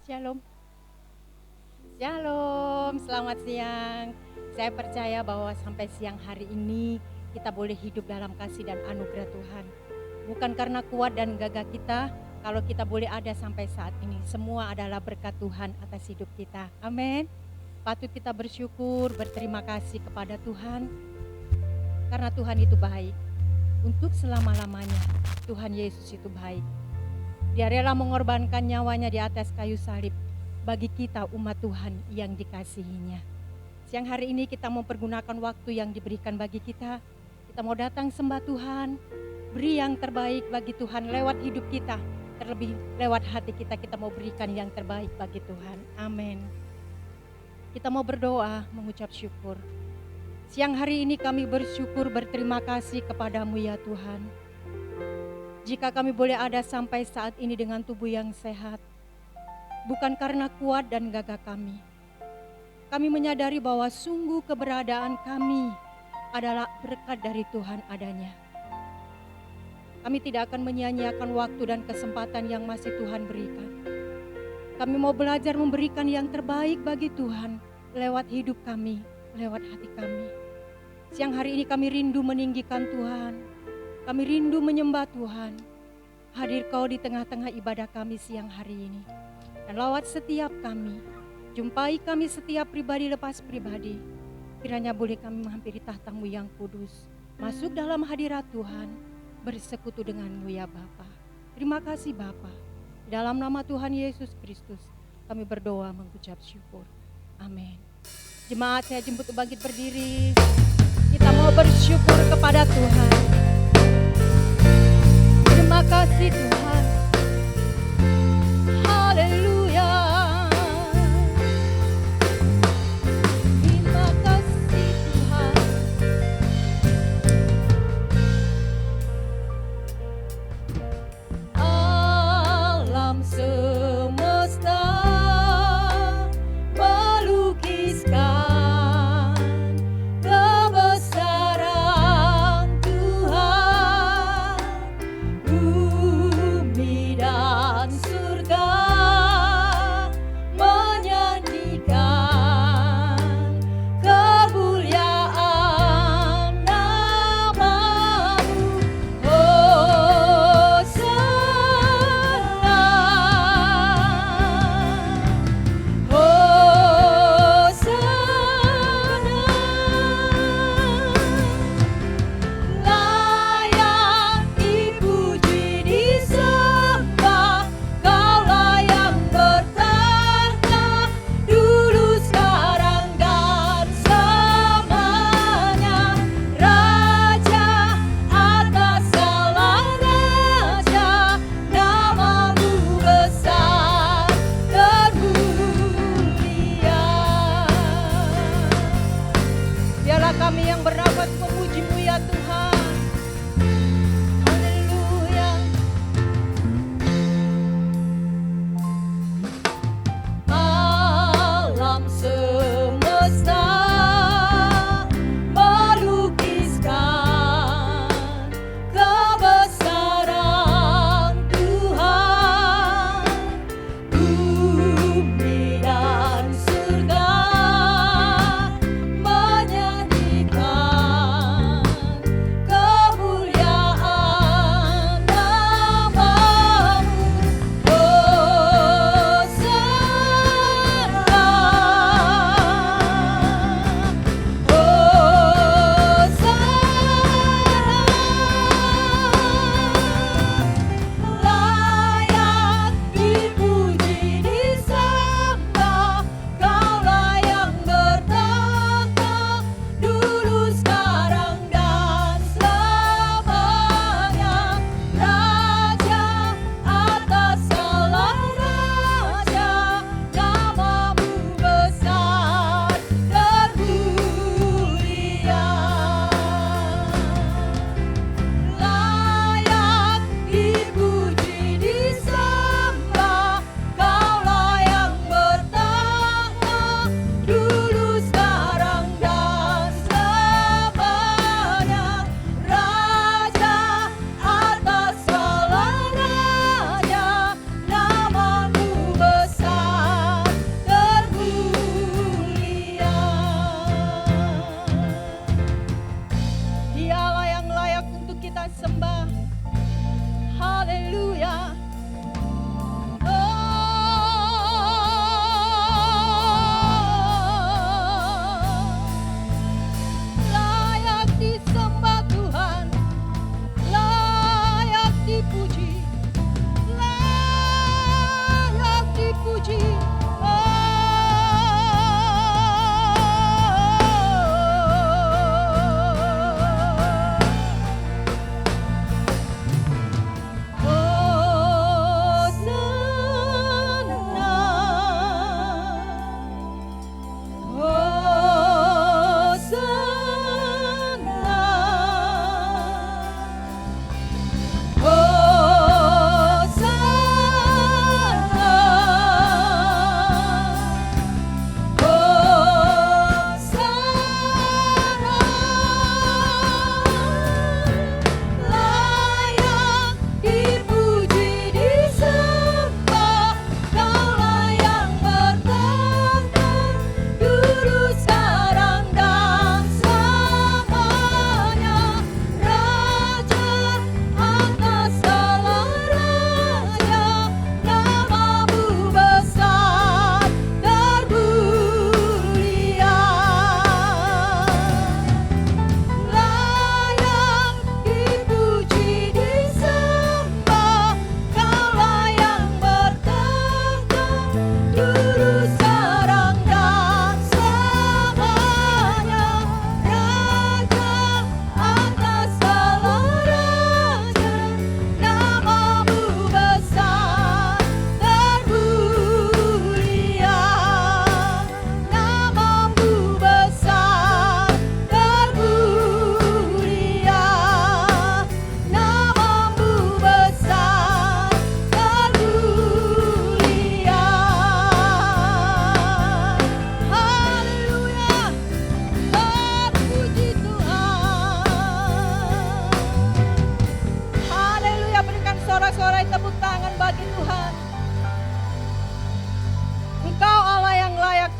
Shalom. Shalom, selamat siang. Saya percaya bahwa sampai siang hari ini kita boleh hidup dalam kasih dan anugerah Tuhan. Bukan karena kuat dan gagah kita, kalau kita boleh ada sampai saat ini. Semua adalah berkat Tuhan atas hidup kita. Amin. Patut kita bersyukur, berterima kasih kepada Tuhan. Karena Tuhan itu baik. Untuk selama-lamanya, Tuhan Yesus itu baik. Dia rela mengorbankan nyawanya di atas kayu salib bagi kita umat Tuhan yang dikasihinya. Siang hari ini kita mau pergunakan waktu yang diberikan bagi kita. Kita mau datang sembah Tuhan, beri yang terbaik bagi Tuhan lewat hidup kita. Terlebih lewat hati kita, kita mau berikan yang terbaik bagi Tuhan. Amin. Kita mau berdoa, mengucap syukur. Siang hari ini kami bersyukur, berterima kasih kepadamu ya Tuhan. Jika kami boleh ada sampai saat ini dengan tubuh yang sehat, bukan karena kuat dan gagah kami. Kami menyadari bahwa sungguh keberadaan kami adalah berkat dari Tuhan adanya. Kami tidak akan menyia-nyiakan waktu dan kesempatan yang masih Tuhan berikan. Kami mau belajar memberikan yang terbaik bagi Tuhan lewat hidup kami, lewat hati kami. Siang hari ini kami rindu meninggikan Tuhan. Kami rindu menyembah Tuhan. Hadir Kau di tengah-tengah ibadah kami siang hari ini. Dan lawat setiap kami, jumpai kami setiap pribadi lepas pribadi. Kiranya boleh kami menghampiri tahta-Mu yang kudus, masuk dalam hadirat Tuhan, bersekutu dengan-Mu ya Bapa. Terima kasih Bapa. Dalam nama Tuhan Yesus Kristus, kami berdoa mengucap syukur. Amin. Jemaat, saya jemput bangkit berdiri. Kita mau bersyukur kepada Tuhan. Terima kasih Tuhan. Haleluya. Terima kasih Tuhan. Alam semesta melukiskan kebesaran Tuhan. Bumi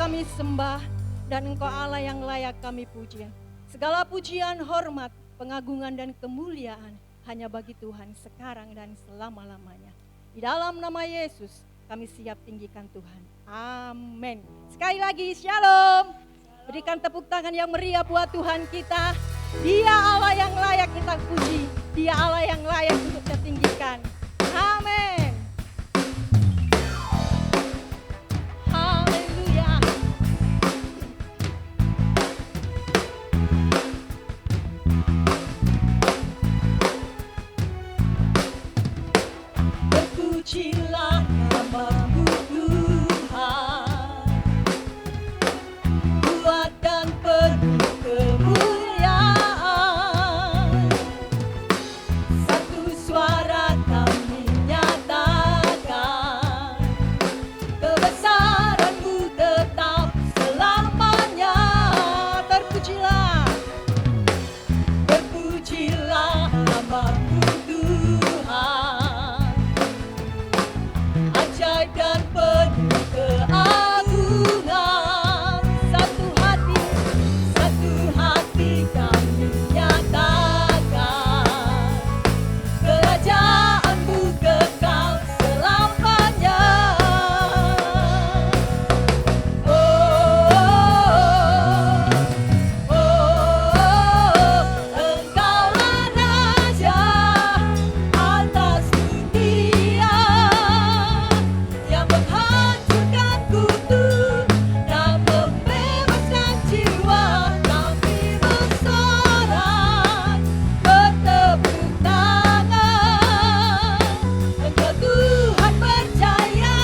kami sembah dan Engkau Allah yang layak kami puji. Segala pujian, hormat, pengagungan dan kemuliaan hanya bagi Tuhan sekarang dan selama-lamanya. Di dalam nama Yesus kami siap tinggikan Tuhan. Amin. Sekali lagi shalom. Berikan tepuk tangan yang meriah buat Tuhan kita. Dia Allah yang layak kita puji. Dia Allah yang layak untuk kita tinggikan. Amin. Haleluya. Terpujilah nama-Mu Tuhan, kuat dan penuh kemuliaan. Satu suara kami nyatakan, kebesaran-Mu tetap selamanya. Terpujilah, terpujilah nama-Mu Tuhan, ajaib dan penuh keagungan. Satu hati kami nyatakan, kerajaan-Mu kekal selamanya. Engkaulah Raja atas dunia, yang menghancurkan kutu dan membebaskan jiwa. Kami bersorak, bertepuk tangan. Engkau Tuhan percaya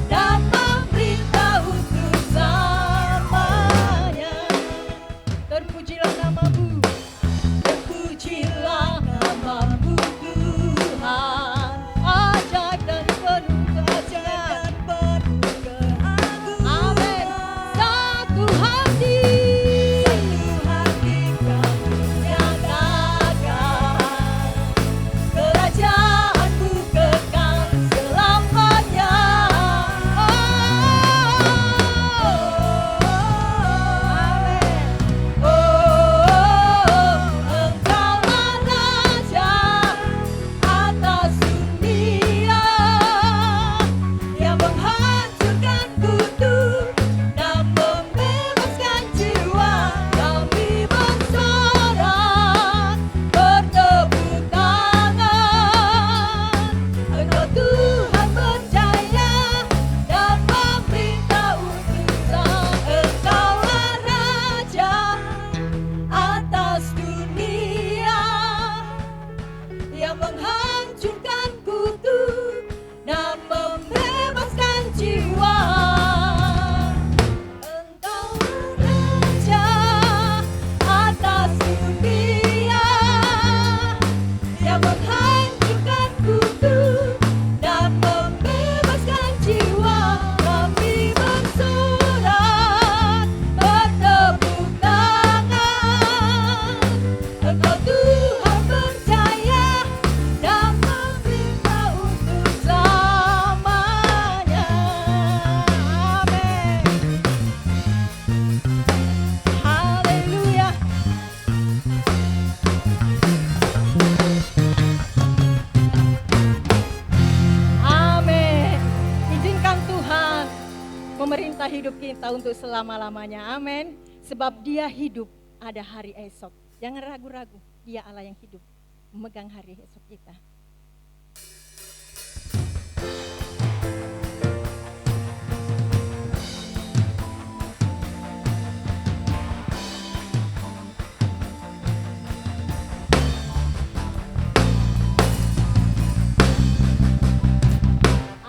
dan memerintah untuk selamanya. Terpujilah nama-Mu, terpujilah nama-Mu Tuhan, ajaib dan penuh keajaiban. Amin. Satu hati kami nyatakan, kerajaan-Mu kekal selamanya. Engkaulah Raja atas dunia, yang menghancurkan kutu dan membebaskan jiwa. Kami bersorak, bertepuk tangan. Engkau Tuhan percaya dan memerintah untuk Engkaulah Raja atas dunia, yang menghancurkan kutu dan membebaskan jiwa. Engkaulah Raja atas dunia, yang menghancurkan kutu dan membebaskan jiwa. Kami bersorak, bertepuk tangan. Engkau Tuhan percaya dan memerintah untuk selamanya. Amin. Haleluya. Amin. Izinkan Tuhan memerintah hidup kita untuk selama-lamanya. Amin. Sebab Dia hidup, ada hari esok. Jangan ragu-ragu, Dia Allah yang hidup, memegang hari esok kita.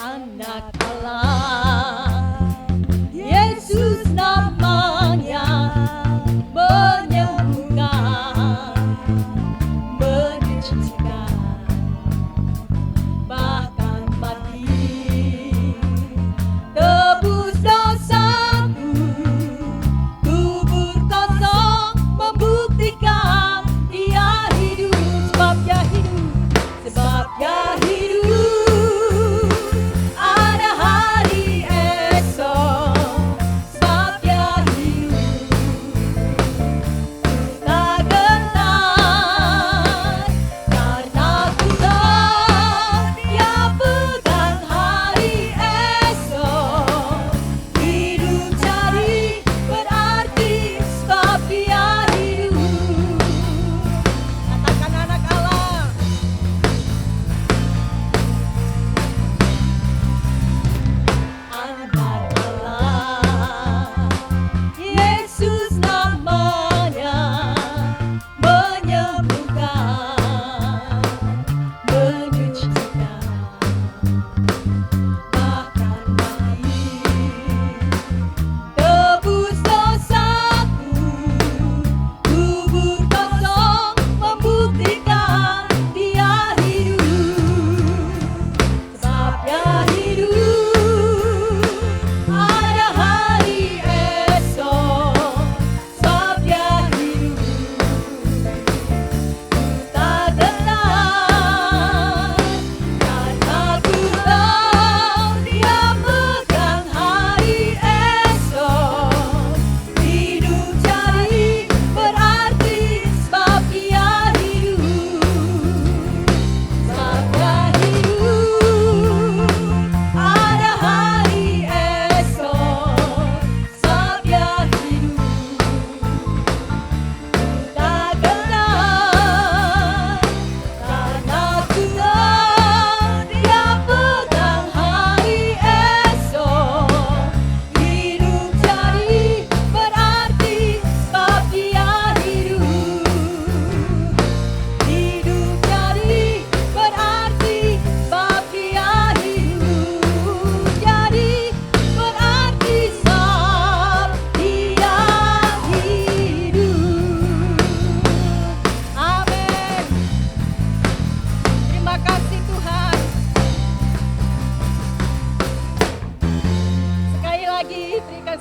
Anak Allah, Yesus namanya, menyembuhkan, menyucikan.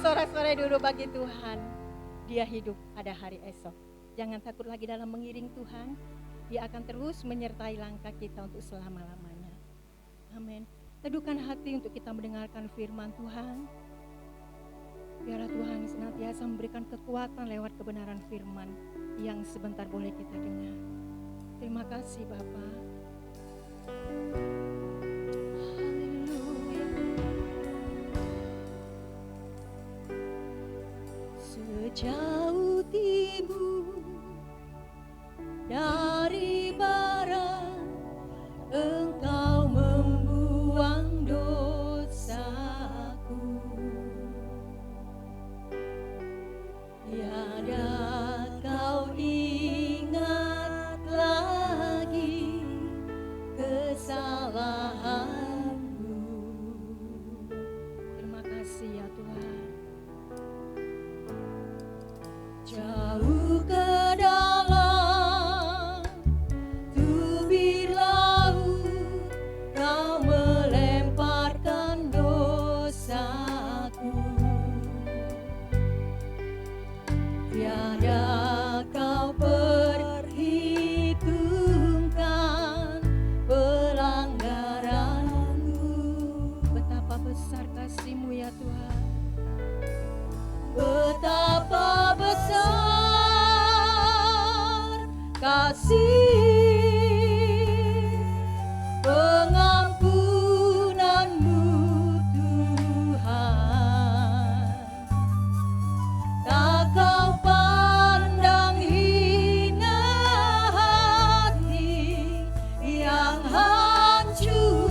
bersorak-sorai dulu bagi Tuhan. Dia hidup pada hari esok. Jangan takut lagi dalam mengiring Tuhan. Dia akan terus menyertai langkah kita untuk selama-lamanya. Amin. Teduhkan hati untuk kita mendengarkan firman Tuhan. Biarlah Tuhan senantiasa memberikan kekuatan lewat kebenaran firman yang sebentar boleh kita dengar. Terima kasih Bapa. Haleluya. Sejauh timur dari barat, Engkau membuang dosaku. Tiada kau ingat lagi kesalahanku. Terima kasih ya Tuhan. Jauh ke dalam tubir laut, kau melemparkan dosaku. Tiada kau perhitungkan pelanggaranku. Betapa besar kasih-Mu ya Tuhan. Betapa besar kasih pengampunan-Mu Tuhan. Tak kau pandang hina hati yang hancur.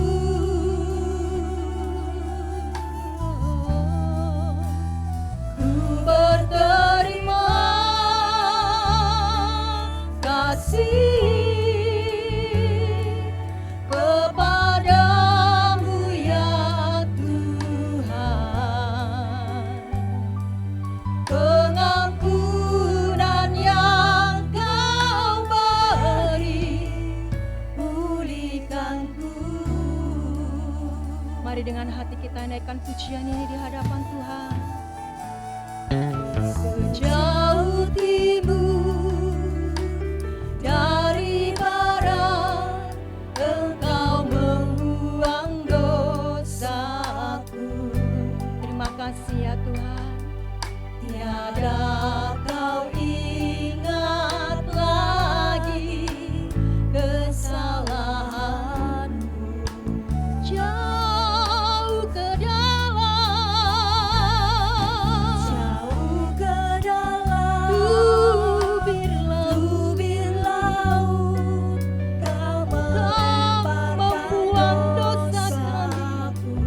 Ku berterima kasih kepadamu ya Tuhan. Pengampunan yang kau beri, pulihkanku. Mari dengan hati kita naikkan pujian ini di hadapan Tuhan. Sejauh timur dari barat, Engkau membuang dosaku. Terima kasih ya Tuhan. Tiada kau ingat lagi kesalahanmu. Jauh ke dalam, jauh ke dalam tubir laut, kau membuang dosa kami.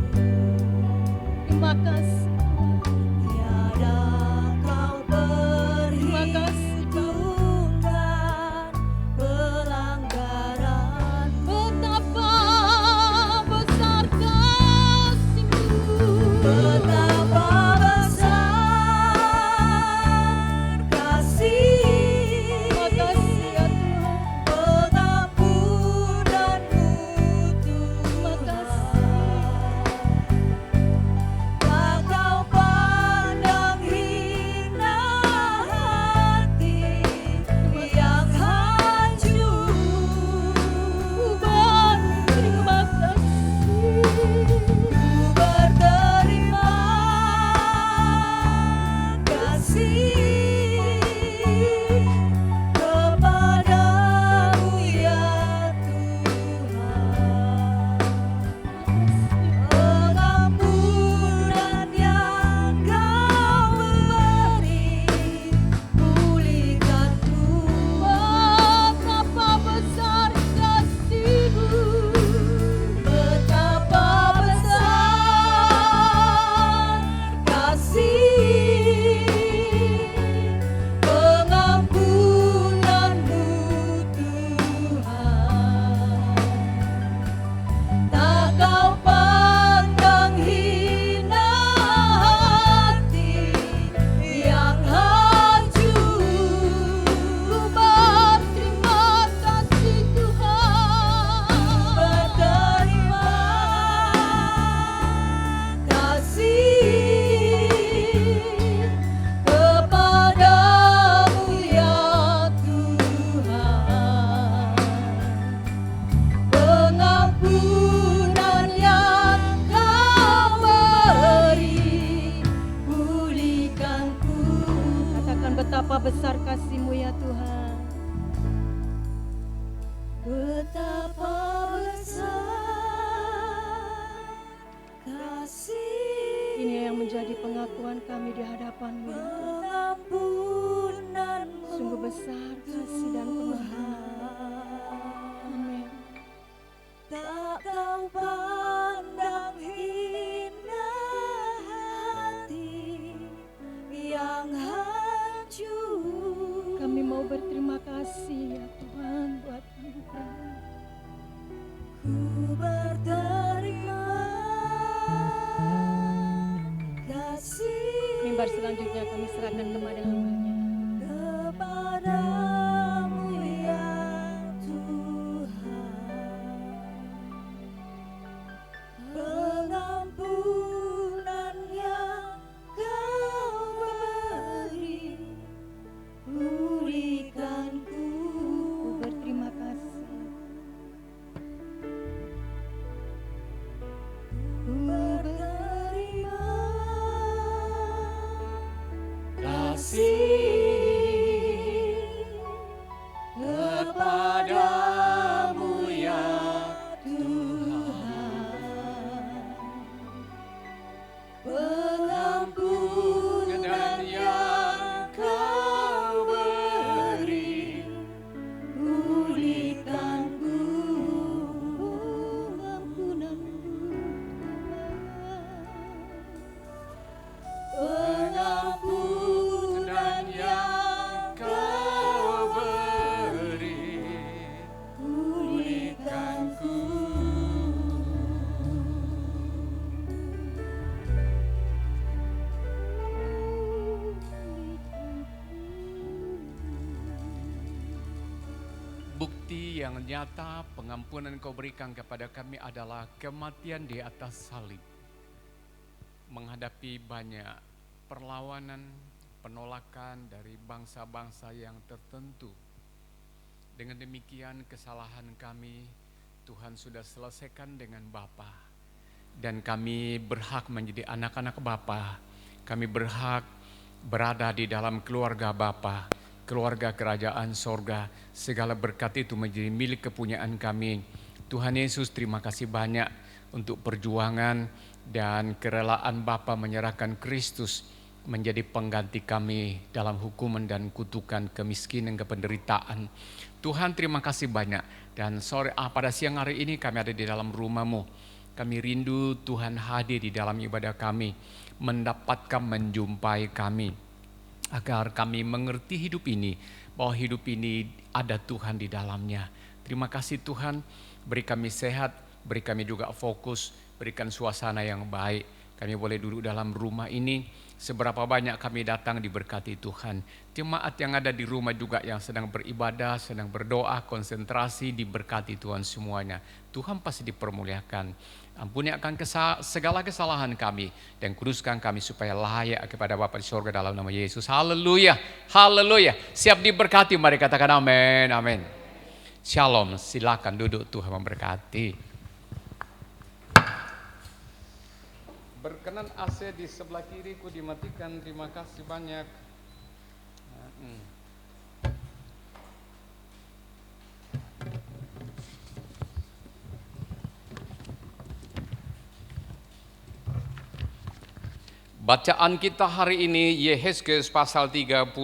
Terima kasih. Terima kasih. Betapa besar kasih-Mu ya Tuhan. Betapa besar kasih. Ini yang menjadi pengakuan kami di hadapan-Mu ya Tuhan. Pengampunan-Mu Sungguh besar kasih dan pengampunan. Amin. Tak Kau pandang hina hati yang hancur. Kami mau berterima kasih ya Tuhan buat anugerah. Ku berterima kasih. Mimbar selanjutnya kami serahkan kepada hamba-Nya. Kepadamu ya Tuhan, pengampunan yang Kau beri, pulihkanku. Ku berterima kasih. Ku berterima kasih kepadamu ya Tuhan, pengampunan yang Kau beri, pulihkanku. Pengampunan yang Kau beri, pulihkanku. Bukti yang nyata pengampunan Kau berikan kepada kami adalah kematian di atas salib. Menghadapi banyak perlawanan, penolakan dari bangsa-bangsa yang tertentu. Dengan demikian kesalahan kami Tuhan sudah selesaikan dengan Bapa. Dan kami berhak menjadi anak-anak Bapa. Kami berhak berada di dalam keluarga Bapa, keluarga kerajaan sorga. Segala berkat itu menjadi milik kepunyaan kami. Tuhan Yesus, terima kasih banyak untuk perjuangan dan kerelaan Bapa menyerahkan Kristus menjadi pengganti kami dalam hukuman dan kutukan, kemiskinan, kependeritaan. Tuhan, terima kasih banyak. Dan pada siang hari ini kami ada di dalam rumah-Mu. Kami rindu Tuhan hadir di dalam ibadah kami, mendapatkan, menjumpai kami, agar kami mengerti hidup ini, bahwa hidup ini ada Tuhan di dalamnya. Terima kasih Tuhan, beri kami sehat, beri kami juga fokus, berikan suasana yang baik. Kami boleh duduk dalam rumah ini, seberapa banyak kami datang diberkati Tuhan. Jemaat yang ada di rumah juga yang sedang beribadah, sedang berdoa, konsentrasi, diberkati Tuhan semuanya. Tuhan pasti dipermuliakan. Ampuni akan segala kesalahan kami dan kuduskan kami supaya layak kepada Bapa di sorga dalam nama Yesus. Haleluya, haleluya. Siap diberkati, mari katakan amin, amin. Shalom, silakan duduk, Tuhan memberkati. Berkenan AC di sebelah kiriku dimatikan, terima kasih banyak. Bacaan kita hari ini Yehezkel pasal 36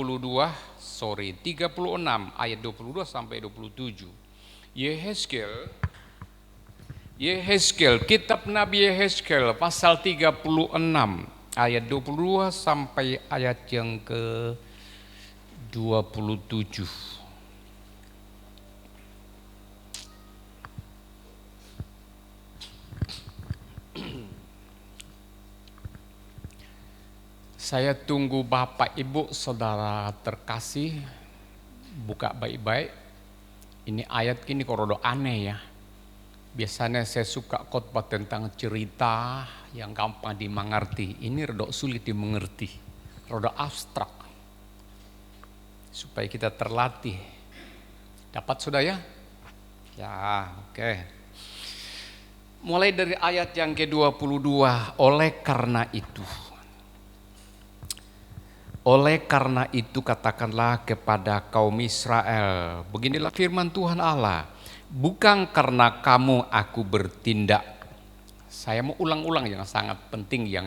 ayat 22 sampai 27. Yehezkel, kitab Nabi Yehezkel pasal 36 ayat 22 sampai ayat yang ke 27. Saya tunggu Bapak Ibu Saudara terkasih buka baik-baik. Ini ayat kini kok rada aneh ya. Biasanya saya suka khotbah tentang cerita yang gampang dimengerti. Ini rada sulit dimengerti, rada abstrak. Supaya kita terlatih. Dapat sudah ya? Ya, oke. Mulai dari ayat yang ke-22, oleh karena itu. Oleh karena itu katakanlah kepada kaum Israel, beginilah firman Tuhan Allah, bukan karena kamu aku bertindak. Saya mau ulang-ulang yang sangat penting yang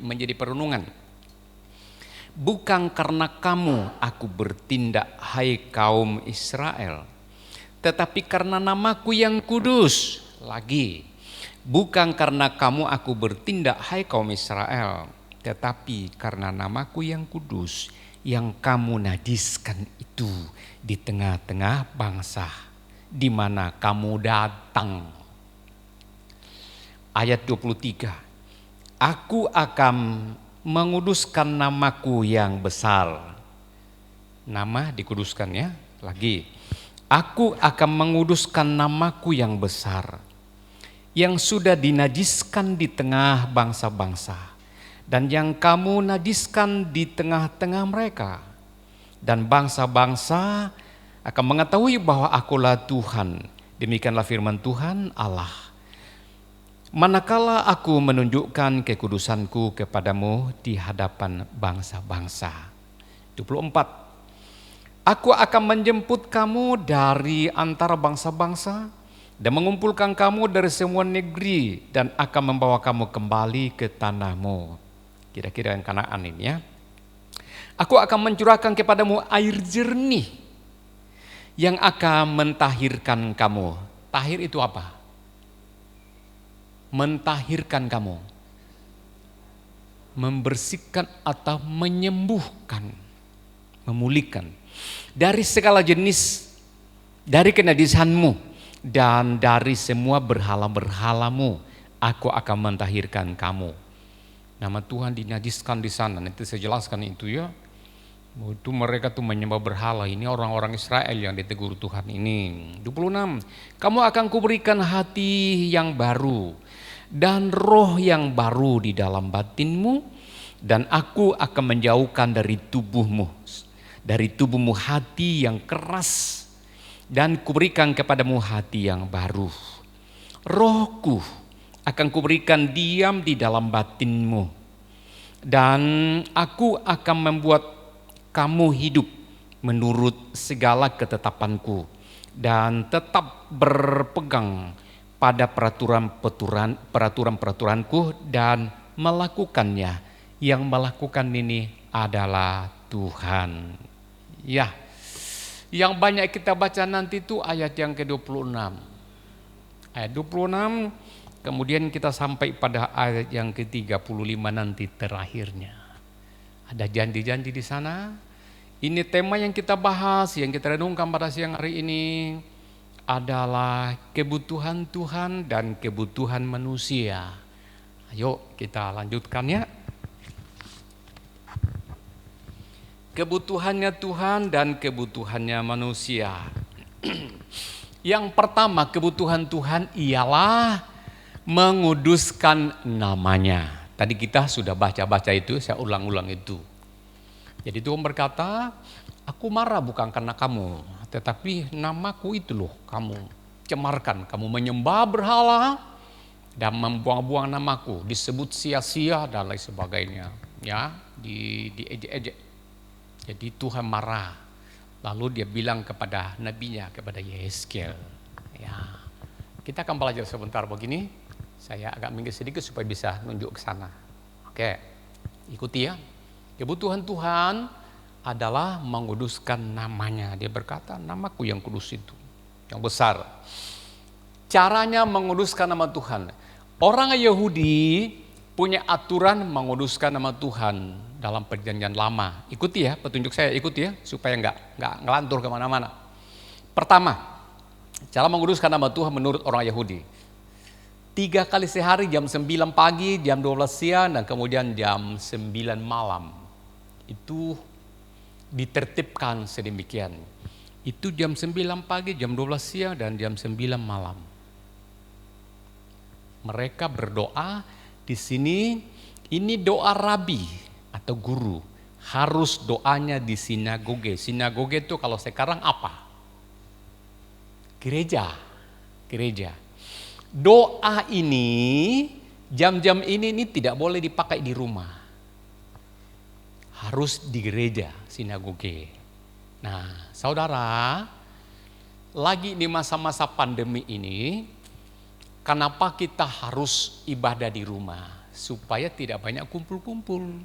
menjadi perenungan. Bukan karena kamu aku bertindak, hai kaum Israel, tetapi karena namaku yang kudus. Lagi, bukan karena kamu aku bertindak, hai kaum Israel, tetapi karena namaku yang kudus, yang kamu najiskan itu di tengah-tengah bangsa di mana kamu datang. Ayat 23, aku akan menguduskan namaku yang besar. Nama dikuduskan ya. Lagi, aku akan menguduskan namaku yang besar, yang sudah dinajiskan di tengah bangsa-bangsa, dan yang kamu najiskan di tengah-tengah mereka. Dan bangsa-bangsa akan mengetahui bahwa akulah Tuhan. Demikianlah firman Tuhan Allah. Manakala aku menunjukkan kekudusanku kepadamu di hadapan bangsa-bangsa. 24. Aku akan menjemput kamu dari antara bangsa-bangsa dan mengumpulkan kamu dari semua negeri dan akan membawa kamu kembali ke tanahmu. Kira-kira yang Kanaan ini ya. Aku akan mencurahkan kepadamu air jernih yang akan mentahirkan kamu. Tahir itu apa? Mentahirkan kamu, membersihkan atau menyembuhkan, memulihkan dari segala jenis, dari kenajisanmu dan dari semua berhala-berhalamu. Aku akan mentahirkan kamu. Nama Tuhan dinajiskan di sana. Nanti saya jelaskan itu ya. Itu mereka tuh menyembah berhala. Ini orang-orang Israel yang ditegur Tuhan ini. 26. Kamu akan kuberikan hati yang baru dan roh yang baru di dalam batinmu, dan aku akan menjauhkan dari tubuhmu hati yang keras, dan kuberikan kepadamu hati yang baru. Rohku akan kuberikan diam di dalam batinmu, dan aku akan membuat kamu hidup menurut segala ketetapanku dan tetap berpegang pada peraturan-peraturanku dan melakukannya. Yang melakukan ini adalah Tuhan. Ya, yang banyak kita baca nanti itu ayat yang ke-26. Ayat 26, kemudian kita sampai pada ayat yang ke-35 nanti terakhirnya. Ada janji-janji di sana. Ini tema yang kita bahas, yang kita renungkan pada siang hari ini adalah kebutuhan Tuhan dan kebutuhan manusia. Ayo kita lanjutkan ya. Kebutuhannya Tuhan dan kebutuhannya manusia. Yang pertama, kebutuhan Tuhan ialah menguduskan namanya. Tadi kita sudah baca-baca itu, saya ulang-ulang itu. Jadi Tuhan berkata, aku marah bukan karena kamu, tetapi namaku itu loh kamu cemarkan, kamu menyembah berhala dan membuang-buang namaku, disebut sia-sia dan lain sebagainya, ya, diejek-ejek. Jadi Tuhan marah. Lalu dia bilang kepada nabinya, kepada Yehezkiel, ya. Kita akan belajar sebentar begini. Saya agak minggir sedikit supaya bisa nunjuk ke sana. Oke, ikuti ya. Kebutuhan Tuhan adalah menguduskan namanya. Dia berkata, namaku yang kudus itu, yang besar. Caranya menguduskan nama Tuhan. Orang Yahudi punya aturan menguduskan nama Tuhan dalam perjanjian lama. Ikuti ya, petunjuk saya ikuti ya, supaya nggak ngelantur kemana-mana. Pertama, cara menguduskan nama Tuhan menurut orang Yahudi. 3 kali sehari, jam 9 pagi, jam 12 siang, dan kemudian jam 9 malam. Itu ditertibkan sedemikian. Itu jam 9 pagi, jam 12 siang, dan jam 9 malam. Mereka berdoa di sini, ini doa rabi atau guru. Harus doanya di sinagoge. Sinagoge itu kalau sekarang apa? Gereja. Doa ini, jam-jam ini tidak boleh dipakai di rumah. harus di gereja, sinagoge. Nah, saudara, lagi di masa-masa pandemi ini, kenapa kita harus ibadah di rumah? Supaya tidak banyak kumpul-kumpul.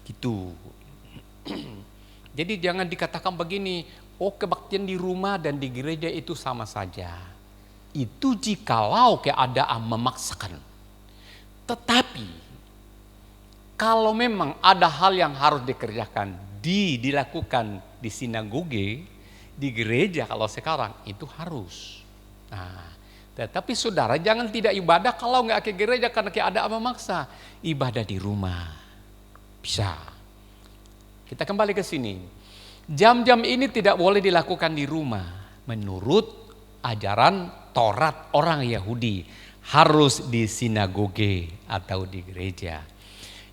Gitu. Jadi jangan dikatakan begini, oh kebaktian di rumah dan di gereja itu sama saja. Itu jikalau keadaan memaksakan. Tetapi kalau memang ada hal yang harus dikerjakan, dilakukan di sinagoge, di gereja kalau sekarang itu harus. Nah, tetapi saudara jangan tidak ibadah kalau nggak ke gereja karena keadaan memaksa. Ibadah di rumah bisa. Kita kembali ke sini. Jam-jam ini tidak boleh dilakukan di rumah. Menurut ajaran Taurat orang Yahudi, harus di sinagoge atau di gereja.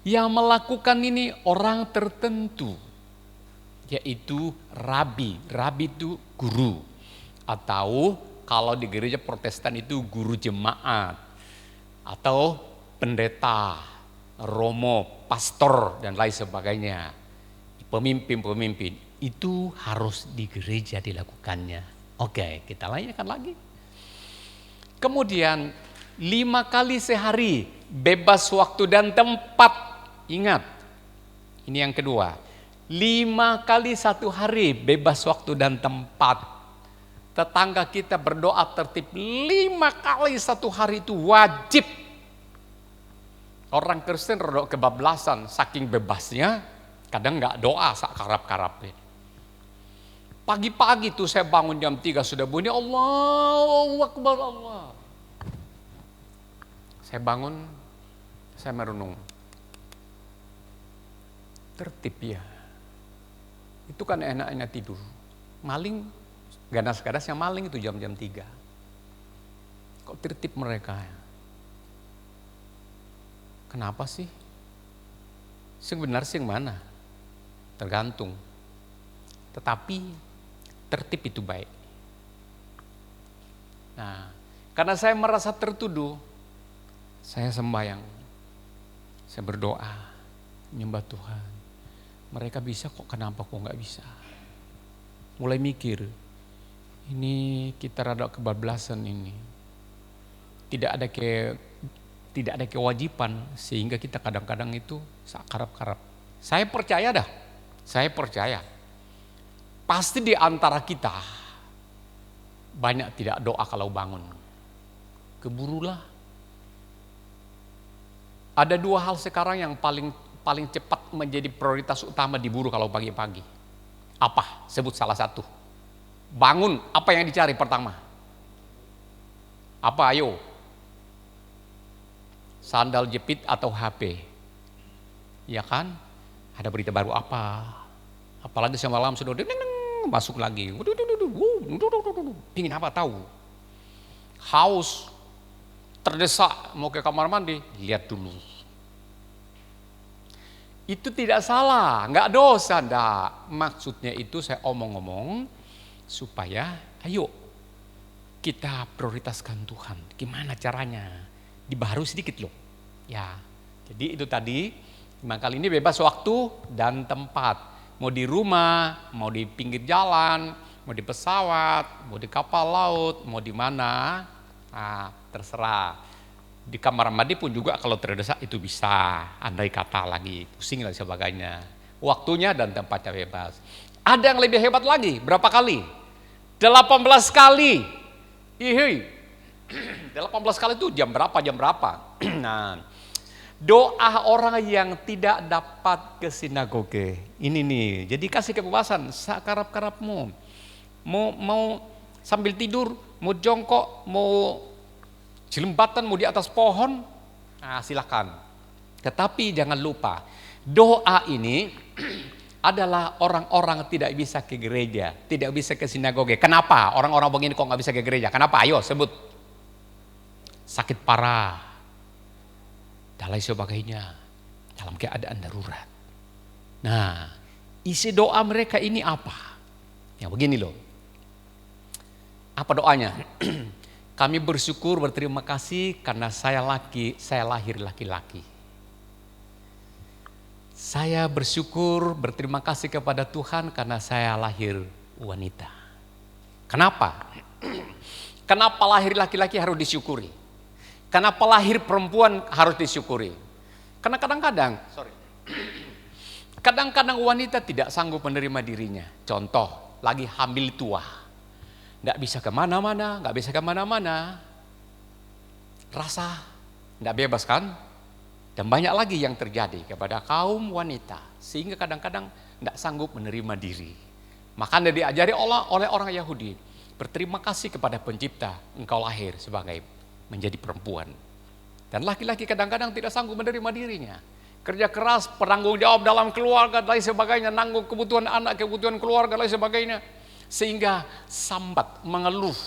Yang melakukan ini orang tertentu, yaitu rabi. Rabi itu guru. Atau kalau di gereja Protestan itu guru jemaat. Atau pendeta, romo, pastor, dan lain sebagainya. Pemimpin-pemimpin itu harus di gereja dilakukannya. Oke, kita lanjutkan lagi. Kemudian 5 kali sehari bebas waktu dan tempat. Ingat, ini yang kedua. 5 kali 1 hari bebas waktu dan tempat. Tetangga kita berdoa tertib 5 kali 1 hari itu wajib. Orang Kristen rodok kebablasan saking bebasnya. Kadang nggak doa sak karap-karapnya. Pagi-pagi tuh saya bangun jam 3 sudah bunyi Allahu Akbar Allah. Saya bangun, saya merenung. Tertib ya. Itu kan enaknya tidur. Maling, ganas-ganas yang maling itu jam-jam 3. Kok tertib mereka ya? Kenapa sih? Sebenarnya yang mana? Tergantung. Tetapi tertib itu baik. Nah, karena saya merasa tertuduh, saya sembahyang, saya berdoa, menyembah Tuhan. Mereka bisa kok, kenapa kok nggak bisa? Mulai mikir, ini kita rada kebablasan ini. Tidak ada kewajiban sehingga kita kadang-kadang itu sakarap-karap. Saya percaya dah. Saya percaya, pasti di antara kita banyak tidak doa kalau bangun. Keburulah. Ada 2 hal sekarang yang paling cepat menjadi prioritas utama diburu kalau pagi-pagi. Apa? Sebut salah satu. Bangun, apa yang dicari pertama? Apa ayo? Sandal jepit atau HP? Ya kan? Ada berita baru apa? Apalagi semalam sudah masuk lagi. Pingin apa tahu? Haus, terdesak mau ke kamar mandi, lihat dulu. Itu tidak salah, nggak dosa, ndak. Maksudnya itu saya omong-omong supaya ayo kita prioritaskan Tuhan. Gimana caranya? Dibaru sedikit loh. Ya, jadi itu tadi 5 kali ini bebas waktu dan tempat. Mau di rumah, mau di pinggir jalan, mau di pesawat, mau di kapal laut, mau di mana, nah, terserah. Di kamar mandi pun juga kalau terdesak itu bisa. Andai kata lagi, pusing dan sebagainya. Waktunya dan tempatnya bebas. Ada yang lebih hebat lagi, berapa kali? 18 kali. 18 kali itu jam berapa? Nah, doa orang yang tidak dapat ke sinagoge. Ini nih, jadi kasih kebebasan sakarap-karapmu. Mau sambil tidur, mau jongkok, mau jelembatan, mau di atas pohon, nah silakan. Tetapi jangan lupa, doa ini adalah orang-orang tidak bisa ke gereja, tidak bisa ke sinagoge. Kenapa? Orang-orang begini kok nggak bisa ke gereja? Kenapa? Ayo sebut. Sakit parah, dan lain sebagainya, dalam keadaan darurat. Nah, isi doa mereka ini apa? Ya begini loh. Apa doanya? Kami bersyukur, berterima kasih karena saya lahir laki-laki. Saya bersyukur, berterima kasih kepada Tuhan karena saya lahir wanita. Kenapa? Kenapa lahir laki-laki harus disyukuri? Kenapa lahir perempuan harus disyukuri? Karena kadang-kadang wanita tidak sanggup menerima dirinya. Contoh, lagi hamil tua. Nggak bisa kemana-mana, Rasa nggak bebas kan? Dan banyak lagi yang terjadi kepada kaum wanita. Sehingga kadang-kadang tidak sanggup menerima diri. Makanya diajari oleh orang Yahudi. Berterima kasih kepada pencipta, engkau lahir sebagai menjadi perempuan. Dan laki-laki kadang-kadang tidak sanggup menerima dirinya. Kerja keras, penanggung jawab dalam keluarga dan lain sebagainya. Nanggung kebutuhan anak, kebutuhan keluarga dan lain sebagainya. Sehingga sambat, mengeluh,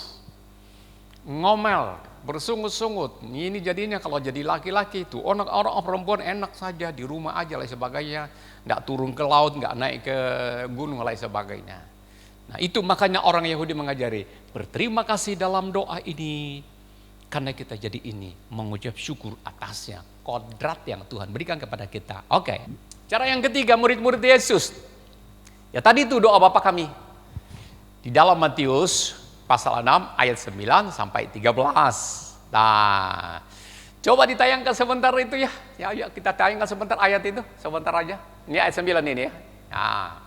ngomel, bersungut-sungut. Ini jadinya kalau jadi laki-laki itu orang perempuan enak saja di rumah aja lain sebagainya, nggak turun ke laut, nggak naik ke gunung lain sebagainya. Nah itu makanya orang Yahudi mengajari berterima kasih dalam doa ini karena kita jadi ini mengucap syukur atasnya kodrat yang Tuhan berikan kepada kita. Oke. Cara yang ketiga murid-murid Yesus. Ya tadi itu doa Bapa kami di dalam Matius pasal 6 ayat 9 sampai 13. Nah, coba ditayangkan sebentar itu ya. Ya, kita tayangkan sebentar ayat itu, sebentar aja. Ini ayat 9 ini ya. Nah,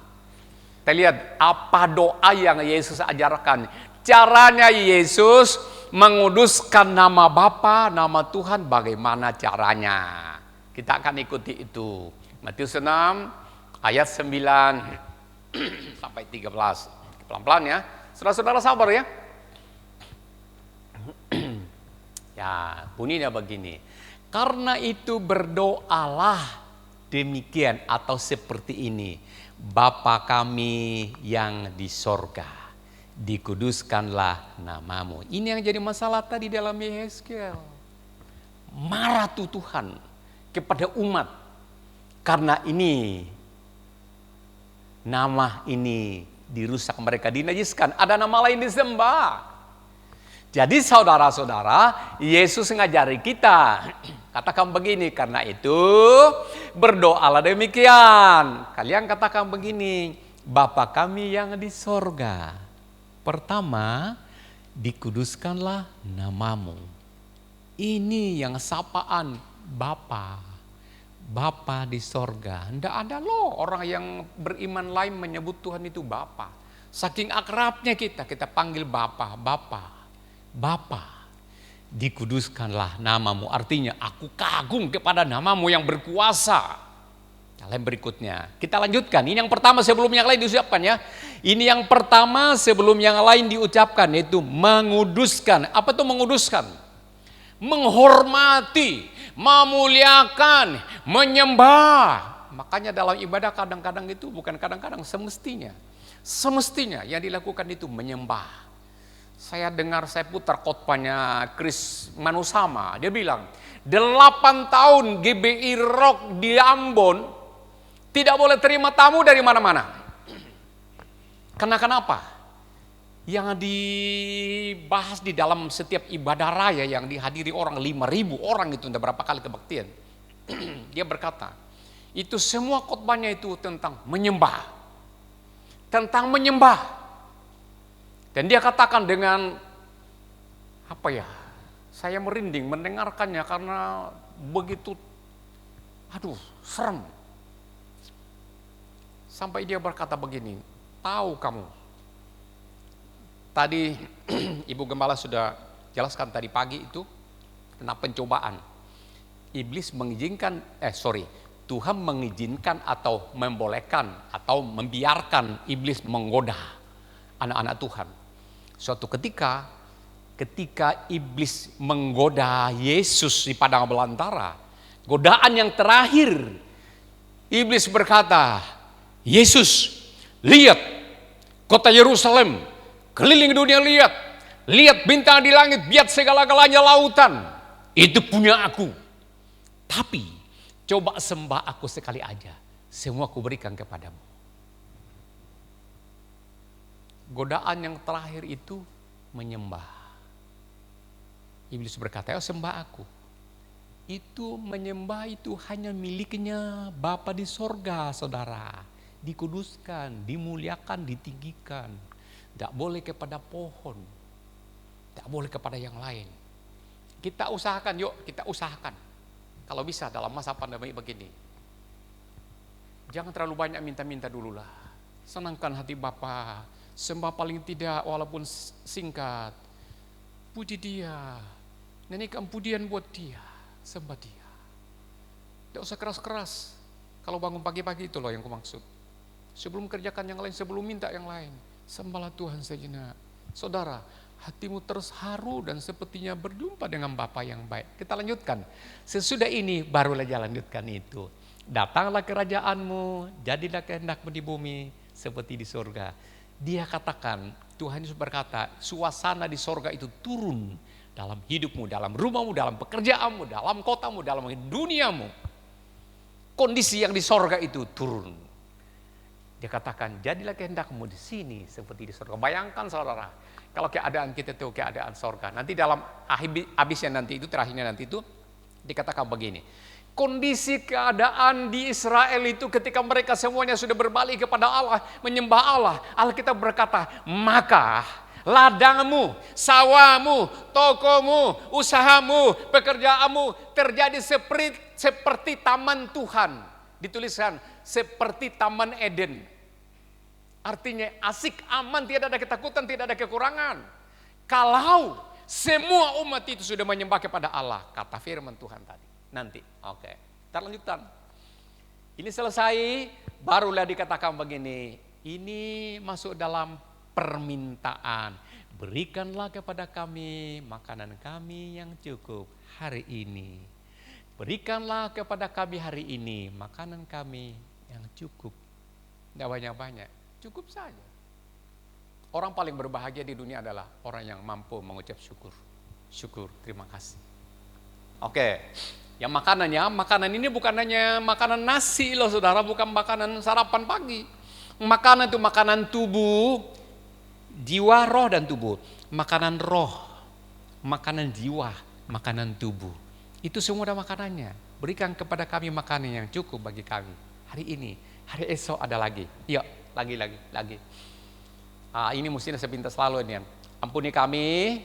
kita lihat apa doa yang Yesus ajarkan. Caranya Yesus menguduskan nama Bapa, nama Tuhan, bagaimana caranya. Kita akan ikuti itu. Matius 6 ayat 9 sampai 13. Pelan-pelan ya. Saudara-saudara sabar ya. Ya, bunyinya begini. Karena itu berdoalah demikian atau seperti ini. Bapa kami yang di sorga, dikuduskanlah namamu. Ini yang jadi masalah tadi dalam Yehezkiel. Marah tuh Tuhan kepada umat. Karena ini, nama ini dirusak, mereka dinajiskan, ada nama lain disembah. Jadi saudara-saudara, Yesus ngajari kita, katakan begini, karena itu berdoalah demikian. Kalian katakan begini, Bapa kami yang di sorga, pertama dikuduskanlah namamu. Ini yang sapaan Bapa. Bapa di sorga. Tidak ada loh orang yang beriman lain menyebut Tuhan itu Bapa. Saking akrabnya kita panggil Bapa, Bapa, Bapa. Dikuduskanlah namamu. Artinya aku kagum kepada namamu yang berkuasa. Yang berikutnya. Kita lanjutkan. Ini yang pertama sebelum yang lain diucapkan ya. Ini yang pertama sebelum yang lain diucapkan. Yaitu menguduskan. Apa itu menguduskan? Menghormati, memuliakan, menyembah. Makanya dalam ibadah kadang-kadang itu bukan kadang-kadang, semestinya yang dilakukan itu menyembah. Saya dengar, saya putar khotbahnya Chris Manusama, dia bilang 8 tahun GBI Rock di Ambon tidak boleh terima tamu dari mana-mana. Karena kenapa? Yang dibahas di dalam setiap ibadah raya yang dihadiri orang 5.000 orang itu, udah berapa kali kebaktian. Dia berkata, itu semua khotbahnya itu tentang menyembah. Tentang menyembah. Dan dia katakan dengan, apa ya, saya merinding mendengarkannya karena begitu, serem. Sampai dia berkata begini, tahu kamu, tadi Ibu Gembala sudah jelaskan tadi pagi itu tentang pencobaan. Tuhan mengizinkan atau membolehkan atau membiarkan iblis menggoda anak-anak Tuhan. Suatu ketika iblis menggoda Yesus di padang belantara, godaan yang terakhir, iblis berkata, Yesus, lihat kota Yerusalem, keliling dunia, lihat bintang di langit, lihat segala-galanya lautan. Itu punya aku. Tapi coba sembah aku sekali aja, semua aku berikan kepadamu. Godaan yang terakhir itu menyembah. Iblis berkata, sembah aku. Itu menyembah itu hanya miliknya Bapa di sorga, saudara. Dikuduskan, dimuliakan, ditinggikan. Tidak boleh kepada pohon, tidak boleh kepada yang lain. Kita usahakan, yuk kita usahakan. Kalau bisa dalam masa pandemi begini, jangan terlalu banyak minta-minta dululah. Senangkan hati Bapa, sembah paling tidak walaupun singkat. Puji Dia, nyanyikan pujian buat Dia, sembah Dia. Tidak usah keras-keras. Kalau bangun pagi-pagi itu loh yang kumaksud. Sebelum kerjakan yang lain, sebelum minta yang lain, sembahlah Tuhan sejenak. Saudara, hatimu terus haru dan sepertinya berjumpa dengan Bapa yang baik. Kita lanjutkan. Sesudah ini barulah lanjutkan itu. Datanglah kerajaanmu, jadilah kehendakmu di bumi seperti di surga. Dia katakan, Tuhan Yesus berkata, suasana di surga itu turun dalam hidupmu, dalam rumahmu, dalam pekerjaanmu, dalam kotamu, dalam duniamu. Kondisi yang di surga itu turun. Dia katakan, jadilah kehendakmu di sini seperti di surga. Bayangkan saudara, kalau keadaan kita itu keadaan surga. Nanti dalam habisnya nanti itu, terakhirnya nanti itu, dikatakan begini. Kondisi keadaan di Israel itu ketika mereka semuanya sudah berbalik kepada Allah, menyembah Allah. Alkitab berkata, maka ladangmu, sawamu, tokomu, usahamu, pekerjaanmu terjadi seperti taman Tuhan. Dituliskan seperti taman Eden. Artinya asik, aman, tidak ada ketakutan, tidak ada kekurangan. Kalau semua umat itu sudah menyembah kepada Allah, kata firman Tuhan tadi. Nanti, oke. Kita lanjutkan. Ini selesai, barulah dikatakan begini. Ini masuk dalam permintaan. Berikanlah kepada kami makanan kami yang cukup hari ini. Berikanlah kepada kami hari ini makanan kami yang cukup. Tidak banyak-banyak, cukup saja. Orang paling berbahagia di dunia adalah orang yang mampu mengucap syukur. Syukur, terima kasih. Oke. Yang makanan ini bukan hanya makanan nasi loh saudara, bukan makanan sarapan pagi. Makanan itu makanan tubuh, jiwa, roh dan tubuh. Makanan roh, makanan jiwa, makanan tubuh. Itu semua ada makanannya. Berikan kepada kami makanan yang cukup bagi kami. Hari ini, hari esok ada lagi. Yuk, lagi. Ini mestinya sepintas selalu ini. Ampuni kami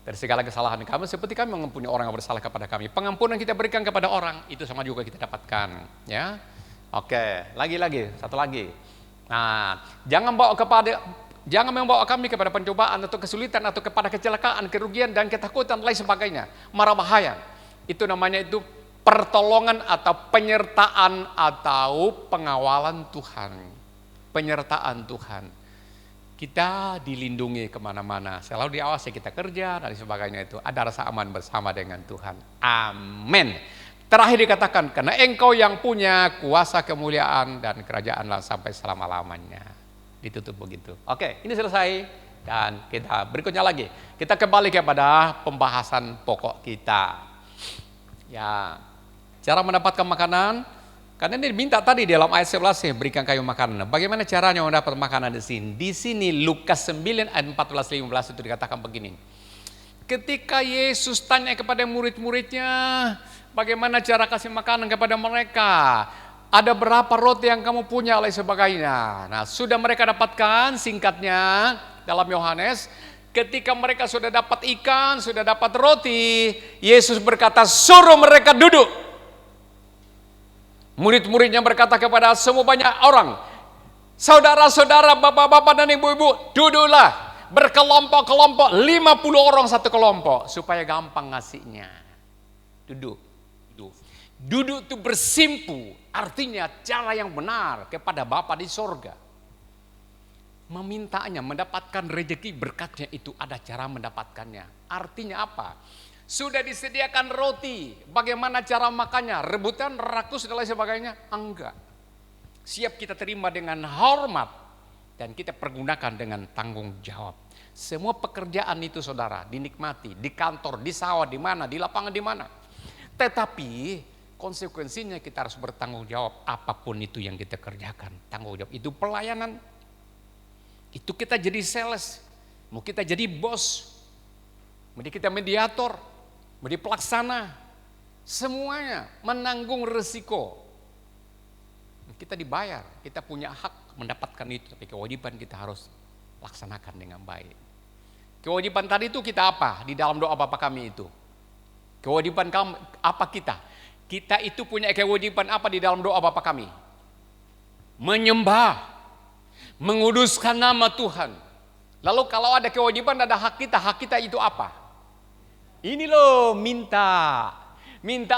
dari segala kesalahan kami seperti kami mengampuni orang yang bersalah kepada kami. Pengampunan kita berikan kepada orang itu sama juga kita dapatkan, ya. Oke, lagi satu lagi. Nah, jangan membawa kami kepada pencobaan atau kesulitan atau kepada kecelakaan, kerugian dan ketakutan lain sebagainya. Mara bahaya. Itu namanya itu pertolongan atau penyertaan atau pengawalan Tuhan. Penyertaan Tuhan. Kita dilindungi kemana-mana, selalu diawasi kita kerja dan sebagainya itu. Ada rasa aman bersama dengan Tuhan. Amin. Terakhir dikatakan, karena engkau yang punya kuasa kemuliaan dan kerajaanlah sampai selama-lamanya. Ditutup begitu. Oke, ini selesai. Dan kita berikutnya lagi. Kita kembali kepada pembahasan pokok kita. Ya, cara mendapatkan makanan. Karena ini diminta tadi dalam ayat 11, berikan kayu makanan. Bagaimana caranya mendapat makanan di sini? Di sini Lukas 9 ayat 14-15 itu dikatakan begini. Ketika Yesus tanya kepada murid-muridnya, bagaimana cara kasih makanan kepada mereka? Ada berapa roti yang kamu punya oleh sebagainya. Nah, sudah mereka dapatkan singkatnya dalam Yohanes. Ketika mereka sudah dapat ikan, sudah dapat roti, Yesus berkata, suruh mereka duduk. Murid-muridnya berkata kepada semua banyak orang, saudara-saudara, bapak-bapak dan ibu-ibu, duduklah berkelompok-kelompok, 50 orang satu kelompok, supaya gampang ngasihnya. Duduk. Duduk itu bersimpu, artinya cara yang benar kepada Bapa di sorga. Memintanya, mendapatkan rezeki berkatnya itu ada cara mendapatkannya. Artinya apa? Sudah disediakan roti, bagaimana cara makannya? Rebutan, rakus dan lain sebagainya? Enggak. Siap kita terima dengan hormat dan kita pergunakan dengan tanggung jawab. Semua pekerjaan itu saudara dinikmati, di kantor, di sawah, di mana, di lapangan, di mana. Tetapi konsekuensinya kita harus bertanggung jawab apapun itu yang kita kerjakan. Tanggung jawab itu pelayanan, itu kita jadi sales, mau kita jadi bos, mau kita mediator, menjadi pelaksana, Semuanya menanggung resiko. Kita dibayar, kita punya hak mendapatkan itu, tapi kewajiban kita harus laksanakan dengan baik. Kewajiban tadi itu kita apa? Di dalam doa Bapa kami itu. Kewajiban kamu apa kita? Kita itu punya kewajiban apa di dalam doa Bapa kami? Menyembah, menguduskan nama Tuhan. Lalu kalau ada kewajiban, ada hak kita itu apa? Ini loh, minta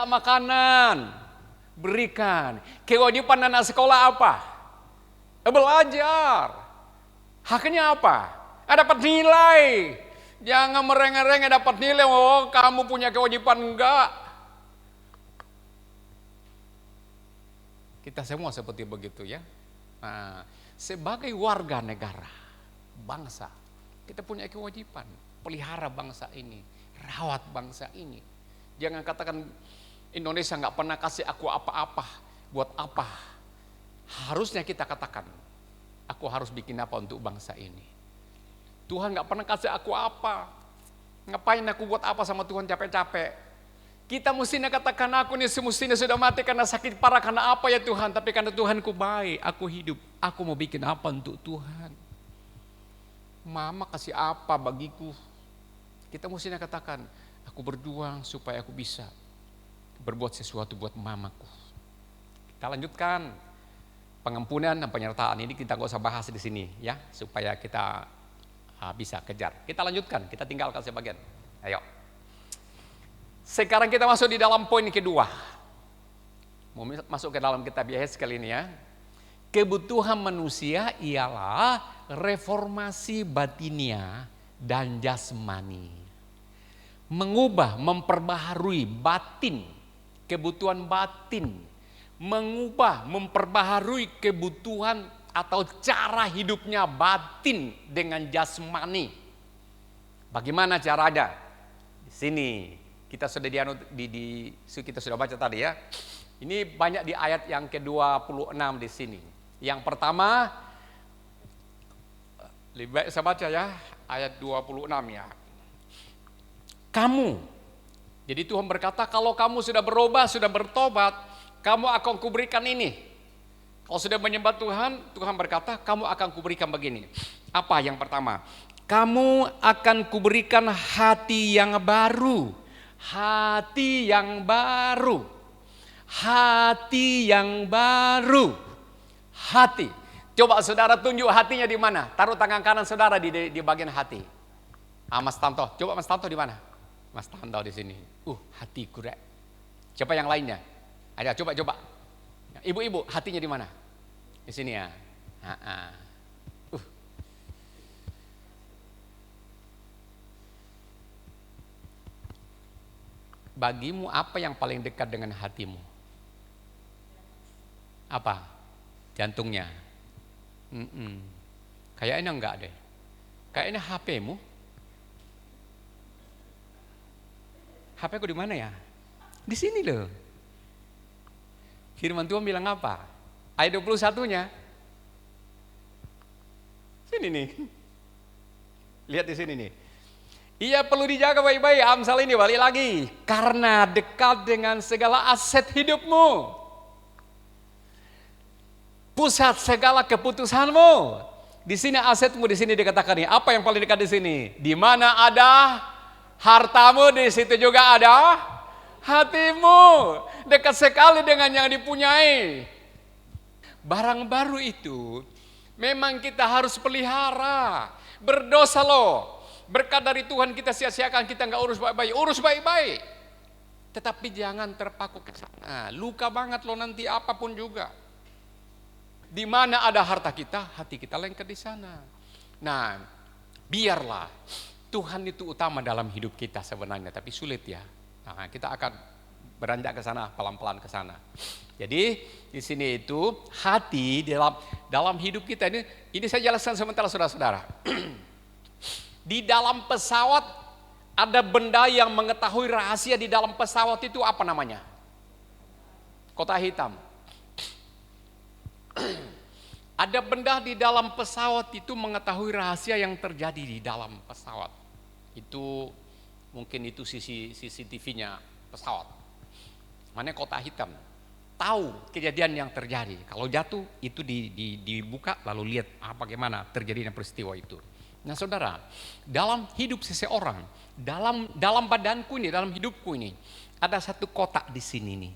makanan, berikan. Kewajiban anak sekolah apa? Belajar. Haknya apa? Dapat nilai. Jangan merengek-rengek dapat nilai. Oh, kamu punya kewajiban enggak? Kita semua seperti begitu ya. Nah, sebagai warga negara, bangsa, kita punya kewajiban. Pelihara bangsa ini, rawat bangsa ini. Jangan katakan Indonesia nggak pernah kasih aku apa-apa. Buat apa? Harusnya kita katakan, aku harus bikin apa untuk bangsa ini. Tuhan nggak pernah kasih aku apa. Ngapain aku buat apa sama Tuhan capek-capek. Kita mestinya katakan, aku ini semestinya sudah mati karena sakit parah, karena apa ya Tuhan. Tapi karena Tuhanku baik, aku hidup. Aku mau bikin apa untuk Tuhan. Mama kasih apa bagiku. Kita mestinya katakan, aku berjuang supaya aku bisa berbuat sesuatu buat mamaku. Kita lanjutkan pengampunan dan penyertaan ini, kita nggak usah bahas di sini ya, supaya kita bisa kejar. Kita lanjutkan, kita tinggalkan sebagian. Ayo. Sekarang kita masuk di dalam poin kedua. Mau masuk ke dalam kitab Yehezkel ini ya. Kebutuhan manusia ialah reformasi batinia dan jasmani. Mengubah, memperbaharui batin, kebutuhan batin. Mengubah, memperbaharui kebutuhan atau cara hidupnya batin dengan jasmani. Bagaimana caranya? Di sini kita sudah kita sudah baca tadi ya. Ini banyak di ayat yang ke-26 di sini. Yang pertama, lebih baik saya baca ya, ayat 26 ya. Kamu, jadi Tuhan berkata, kalau kamu sudah berubah, sudah bertobat, kamu akan kuberikan ini. Kalau sudah menyembah Tuhan, Tuhan berkata, kamu akan kuberikan begini. Apa yang pertama? Kamu akan kuberikan hati yang baru. Hati yang baru. Hati yang baru. Hati. Coba saudara tunjuk hatinya di mana? Taruh tangan kanan saudara di bagian hati. Mas Tanto, coba Mas Tanto di mana? Mas Tanto di sini. Hati kurek. Siapa yang lainnya? Ada, coba. Ibu-ibu, hatinya di mana? Di sini ya. Bagimu apa yang paling dekat dengan hatimu? Apa? Jantungnya. Kayaknya enggak deh. Kayaknya HP-mu. HP-ku di mana ya? Di sini loh. Firman Tuhan bilang apa? Ayat 21-nya. Sini nih. Lihat di sini nih. Ia perlu dijaga baik-baik. Amsal ini balik lagi. Karena dekat dengan segala aset hidupmu. Pusat segala keputusanmu. Di sini asetmu, di sini dikatakan nih. Apa yang paling dekat di sini? Di mana ada hartamu, di situ juga ada hatimu. Dekat sekali dengan yang dipunyai. Barang baru itu memang kita harus pelihara. Berdosa loh. Berkat dari Tuhan kita sia-siakan, kita nggak urus baik-baik. Urus baik-baik. Tetapi jangan terpaku ke sana. Luka banget loh nanti apapun juga. Di mana ada harta kita, hati kita lengket di sana. Nah, biarlah Tuhan itu utama dalam hidup kita sebenarnya, tapi sulit ya. Nah, kita akan beranjak ke sana, pelan-pelan ke sana. Jadi di sini itu hati dalam hidup kita ini saya jelaskan sementara saudara-saudara. Di dalam pesawat ada benda yang mengetahui rahasia di dalam pesawat itu apa namanya? Kotak hitam. Ada benda di dalam pesawat itu mengetahui rahasia yang terjadi di dalam pesawat. Itu mungkin itu CCTV-nya pesawat. mana kotak hitam. Tahu kejadian yang terjadi. Kalau jatuh itu dibuka lalu lihat bagaimana terjadinya peristiwa itu. Nah saudara, dalam hidup seseorang, dalam badanku ini, dalam hidupku ini, ada satu kotak di sini nih.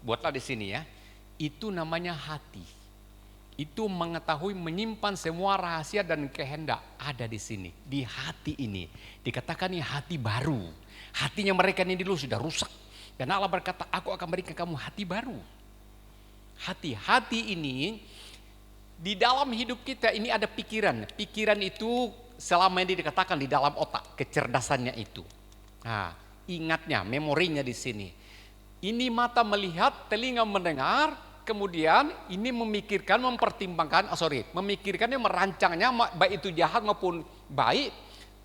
Buatlah di sini ya. Itu namanya hati. Itu mengetahui menyimpan semua rahasia dan kehendak ada di sini, di hati ini. Dikatakan ini hati baru. Hatinya mereka ini dulu sudah rusak. Dan Allah berkata, aku akan berikan kamu hati baru. Hati ini di dalam hidup kita ini ada pikiran. Pikiran itu selama ini dikatakan di dalam otak, kecerdasannya itu. Nah, ingatnya, memorinya di sini. Ini mata melihat, telinga mendengar, kemudian ini memikirkan, memikirkannya, merancangnya, baik itu jahat maupun baik.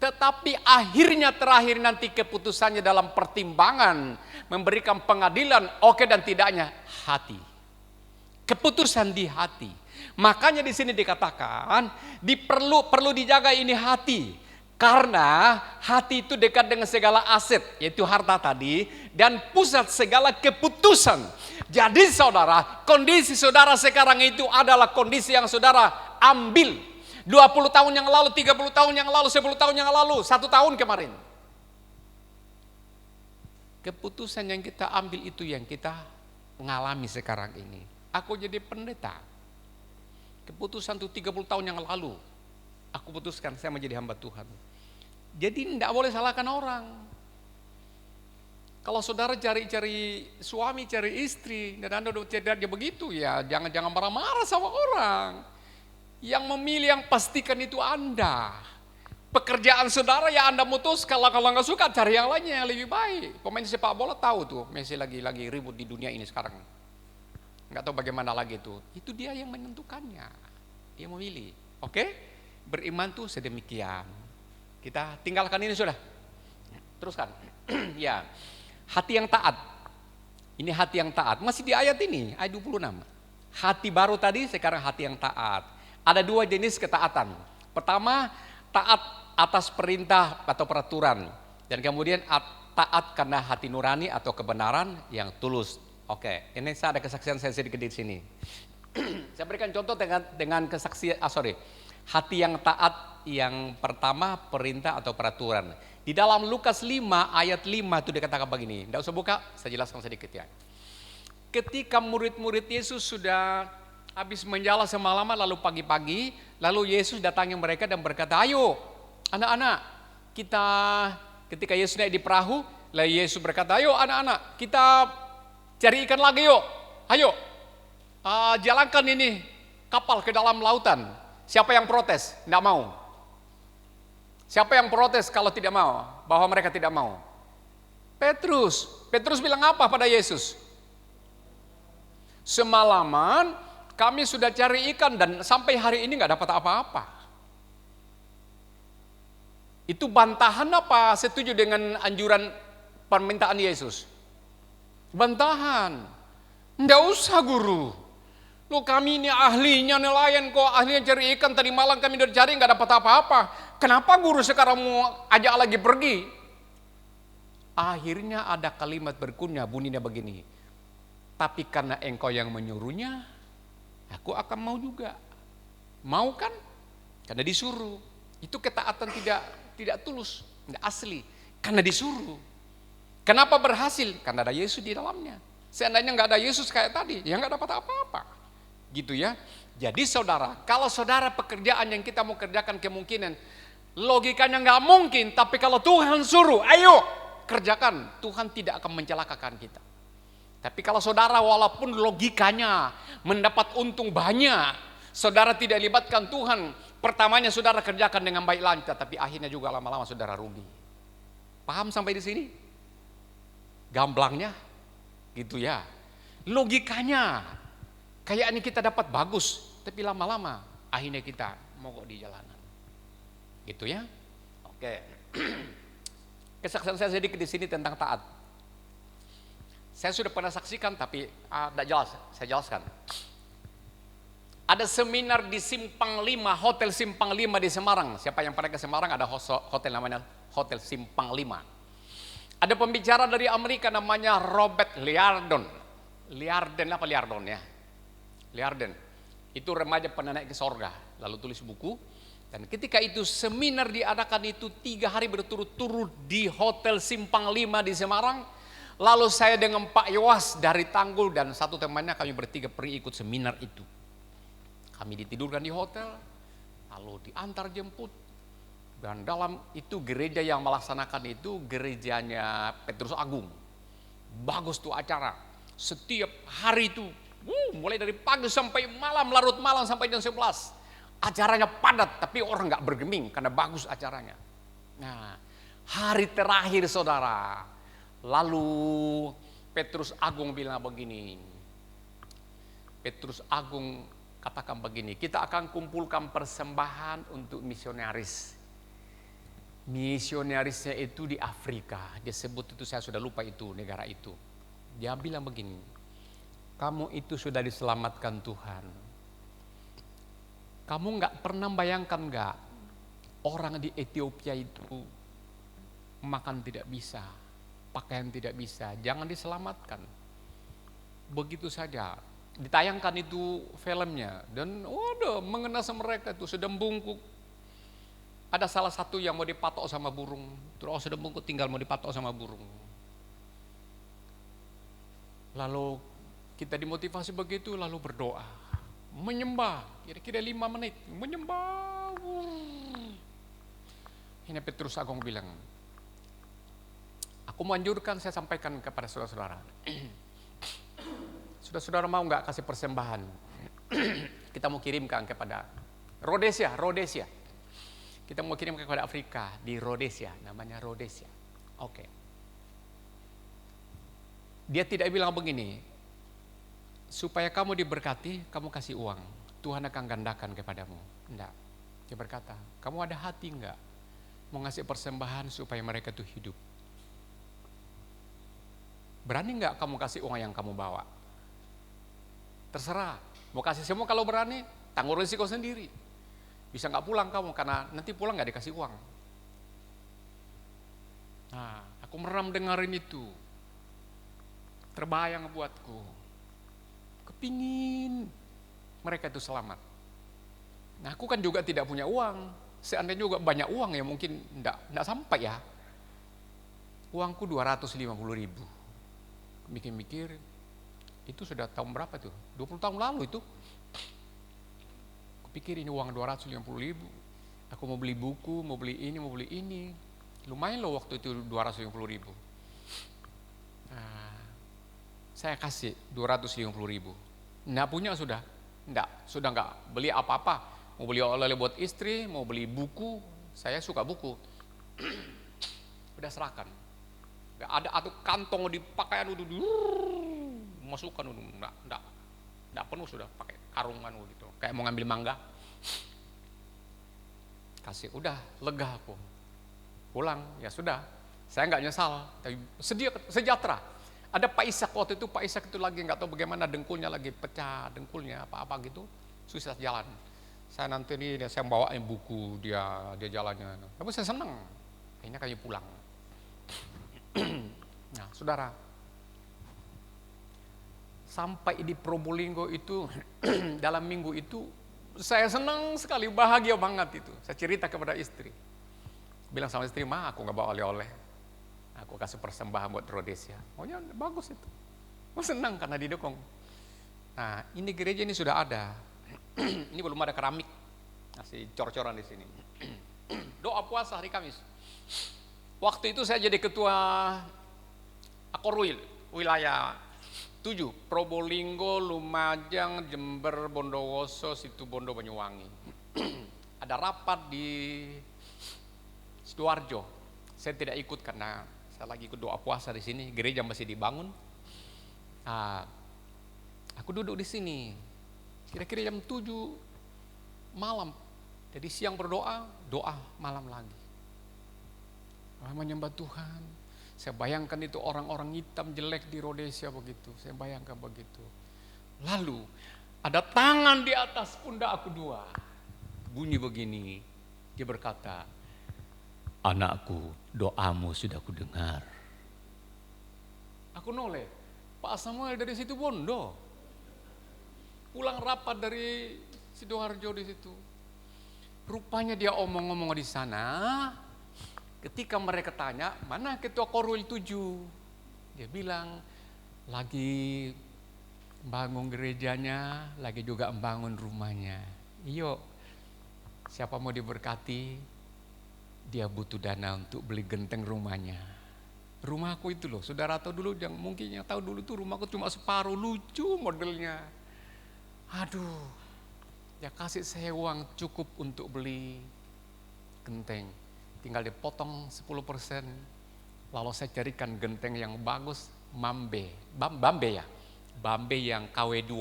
Tetapi akhirnya terakhir nanti keputusannya dalam pertimbangan, memberikan pengadilan, oke dan tidaknya, hati. Keputusan di hati. Makanya di sini dikatakan, perlu dijaga ini hati. Karena hati itu dekat dengan segala aset, yaitu harta tadi, dan pusat segala keputusan. Jadi saudara, kondisi saudara sekarang itu adalah kondisi yang saudara ambil 20 tahun yang lalu, 30 tahun yang lalu, 10 tahun yang lalu, 1 tahun kemarin. Keputusan yang kita ambil itu yang kita mengalami sekarang ini. Aku jadi pendeta. Keputusan itu 30 tahun yang lalu. Aku putuskan saya menjadi hamba Tuhan. Jadi tidak boleh salahkan orang. Kalau saudara cari suami, cari istri, dan Anda tidak begitu, ya jangan marah-marah sama orang. Yang memilih, yang pastikan itu Anda. Pekerjaan saudara ya Anda mutus, kalau nggak suka cari yang lainnya yang lebih baik. Pemain sepak bola tahu tuh, Messi lagi ribut di dunia ini sekarang. Nggak tahu bagaimana lagi tuh. Itu dia yang menentukannya. Dia memilih. Oke? Beriman tuh sedemikian. Kita tinggalkan ini sudah. Teruskan. Ya. Hati yang taat. Ini hati yang taat. Masih di ayat ini, ayat 26. Hati baru tadi, sekarang hati yang taat. Ada 2 jenis ketaatan. Pertama, taat atas perintah atau peraturan. Dan kemudian taat karena hati nurani atau kebenaran yang tulus. Oke, ini saya ada kesaksian saya sedikit di sini. Saya berikan contoh dengan kesaksian, hati yang taat yang pertama perintah atau peraturan. Di dalam Lukas 5 ayat 5 itu dikatakan begini. Tidak usah buka, saya jelaskan sedikit ya. Ketika murid-murid Yesus sudah habis menjala semalaman, lalu pagi-pagi, lalu Yesus datangi mereka dan berkata, ayo anak-anak, ketika Yesus naik di perahu, lalu Yesus berkata, ayo anak-anak, kita cari ikan lagi yuk, ayo jalankan ini kapal ke dalam lautan. Siapa yang protes? Tidak mau. Siapa yang protes kalau tidak mau? Bahwa mereka tidak mau? Petrus. Petrus bilang apa pada Yesus? Semalaman kami sudah cari ikan dan sampai hari ini nggak dapat apa-apa. Itu bantahan apa setuju dengan anjuran permintaan Yesus? Bantahan. Nggak usah guru. Loh kami ini ahlinya nelayan kok, ahlinya cari ikan, tadi malam kami udah cari nggak dapat apa-apa. Kenapa guru sekarang mau ajak lagi pergi? Akhirnya ada kalimat berikutnya, bunyinya begini. Tapi karena engkau yang menyuruhnya, aku akan mau juga. Mau kan? Karena disuruh. Itu ketaatan tidak tulus, tidak asli. Karena disuruh. Kenapa berhasil? Karena ada Yesus di dalamnya. Seandainya nggak ada Yesus kayak tadi, ya nggak dapat apa-apa. Gitu ya. Jadi saudara, kalau saudara pekerjaan yang kita mau kerjakan kemungkinan logikanya nggak mungkin, tapi kalau Tuhan suruh, ayo kerjakan, Tuhan tidak akan mencelakakan kita. Tapi kalau saudara walaupun logikanya mendapat untung banyak, saudara tidak libatkan Tuhan, pertamanya saudara kerjakan dengan baik lancar, tapi akhirnya juga lama-lama saudara rugi. Paham sampai di sini? Gamblangnya gitu ya. Logikanya kayak ini kita dapat bagus, tapi lama-lama akhirnya kita mogok di jalanan. Gitu ya. Oke. Kesaksian saya sedikit di sini tentang taat. Saya sudah pernah saksikan tapi tidak jelas, saya jelaskan. Ada seminar di Simpang 5, Hotel Simpang 5 di Semarang. Siapa yang pernah ke Semarang ada hotel namanya Hotel Simpang 5. Ada pembicara dari Amerika namanya Robert Liardon. Liardon ya? Liardon. Itu remaja pernah naik ke sorga, lalu tulis buku. Dan ketika itu seminar diadakan itu 3 hari berturut-turut di Hotel Simpang 5 di Semarang. Lalu saya dengan Pak Yowas dari Tanggul dan satu temannya, kami bertiga pergi ikut seminar itu. Kami ditidurkan di hotel, lalu diantar jemput. Dan dalam itu gereja yang melaksanakan itu gerejanya Petrus Agung. Bagus tuh acara. Setiap hari itu, mulai dari pagi sampai malam, larut malam sampai jam 11. Acaranya padat, tapi orang nggak bergeming karena bagus acaranya. Nah, hari terakhir saudara, lalu Petrus Agung bilang begini. Petrus Agung katakan begini, kita akan kumpulkan persembahan untuk misionaris. Misionarisnya itu di Afrika, dia sebut itu, saya sudah lupa itu negara itu. Dia bilang begini, kamu itu sudah diselamatkan Tuhan. Kamu nggak pernah bayangkan nggak, orang di Ethiopia itu makan tidak bisa, pakaian tidak bisa, jangan diselamatkan. Begitu saja, ditayangkan itu filmnya, dan waduh mengenai mereka itu sedang bungkuk. Ada salah satu yang mau dipatok sama burung, terus sudah bungkuk tinggal mau dipatok sama burung. Lalu kita dimotivasi begitu, lalu berdoa, menyembah, kira-kira 5 menit, menyembah. Ini Petrus Agung bilang, aku menganjurkan, saya sampaikan kepada saudara-saudara, saudara-saudara mau nggak kasih persembahan? Kita mau kirimkan kepada Rhodesia. Kita mau kirim kepada Afrika di Rhodesia, namanya Rhodesia. Oke. Dia tidak bilang begini, supaya kamu diberkati, kamu kasih uang, Tuhan akan gandakan kepadamu. Enggak. Dia berkata, kamu ada hati enggak mau ngasih persembahan supaya mereka itu hidup? Berani enggak kamu kasih uang yang kamu bawa? Terserah, mau kasih semua, kalau berani, tanggung risiko sendiri. Bisa nggak pulang kamu, karena nanti pulang nggak dikasih uang. Nah, aku meram dengerin itu. Terbayang buatku. Kepingin mereka itu selamat. Nah, aku kan juga tidak punya uang. Seandainya juga banyak uang ya mungkin nggak sampai ya. Uangku 250.000. Mikir-mikir, itu sudah tahun berapa tuh? 20 tahun lalu itu. Pikir ini uang 250.000, aku mau beli buku, mau beli ini, lumayan loh waktu itu 250.000. Nah, saya kasih 250.000, nggak punya sudah nggak beli apa-apa, mau beli oleh-oleh buat istri, mau beli buku, saya suka buku, udah serahkan, nggak ada atau kantong di pakaian udah masukkan udah, nggak penuh sudah pakai karungan gitu, kayak mau ngambil mangga, kasih, udah lega aku, pulang ya sudah, saya nggak nyesal, tapi sejahtera. Ada Pak Ishak waktu itu, Pak Ishak itu lagi nggak tahu bagaimana dengkulnya lagi pecah, dengkulnya apa gitu, susah jalan. Saya nanti nih, saya bawain buku dia jalannya, tapi saya senang, kayaknya kayak pulang. Nah, saudara. Sampai di Probolinggo itu dalam minggu itu saya senang sekali, bahagia banget itu. Saya cerita kepada istri, bilang sama istri, aku nggak bawa oleh-oleh, aku kasih persembahan buat Rhodesia. Maunya bagus itu, mau senang karena didukung. Nah, ini gereja ini sudah ada, ini belum ada keramik, masih cor-coran di sini. Doa puasa hari Kamis. Waktu itu saya jadi ketua Akorwil wilayah 7, Probolinggo, Lumajang, Jember, Bondowoso, Situbondo, Banyuwangi. Ada rapat di Sidoarjo. Saya tidak ikut karena saya lagi ikut doa puasa di sini. Gereja masih dibangun. Nah, aku duduk di sini. Kira-kira jam 7 malam. Jadi siang berdoa, doa malam lagi. Menyembah Tuhan. Saya bayangkan itu orang-orang hitam jelek di Rhodesia begitu. Saya bayangkan begitu. Lalu ada tangan di atas pundak aku 2. Bunyi begini. Dia berkata, anakku, doamu sudah kudengar. Aku noleh, Pak Samuel dari situ Bondo. Pulang rapat dari Sidoarjo di situ. Rupanya dia omong-omong di sana. Ketika mereka tanya, mana ketua Korwil 7? Dia bilang, lagi bangun gerejanya, lagi juga membangun rumahnya. Iyo, siapa mau diberkati, dia butuh dana untuk beli genteng rumahnya. Rumahku itu loh, saudara tahu dulu, yang mungkin yang tahu dulu tuh rumahku cuma separuh, lucu modelnya. Aduh, ya kasih saya uang cukup untuk beli genteng. Tinggal dipotong 10%, lalu saya carikan genteng yang bagus, Bambe ya, Bambe yang KW2.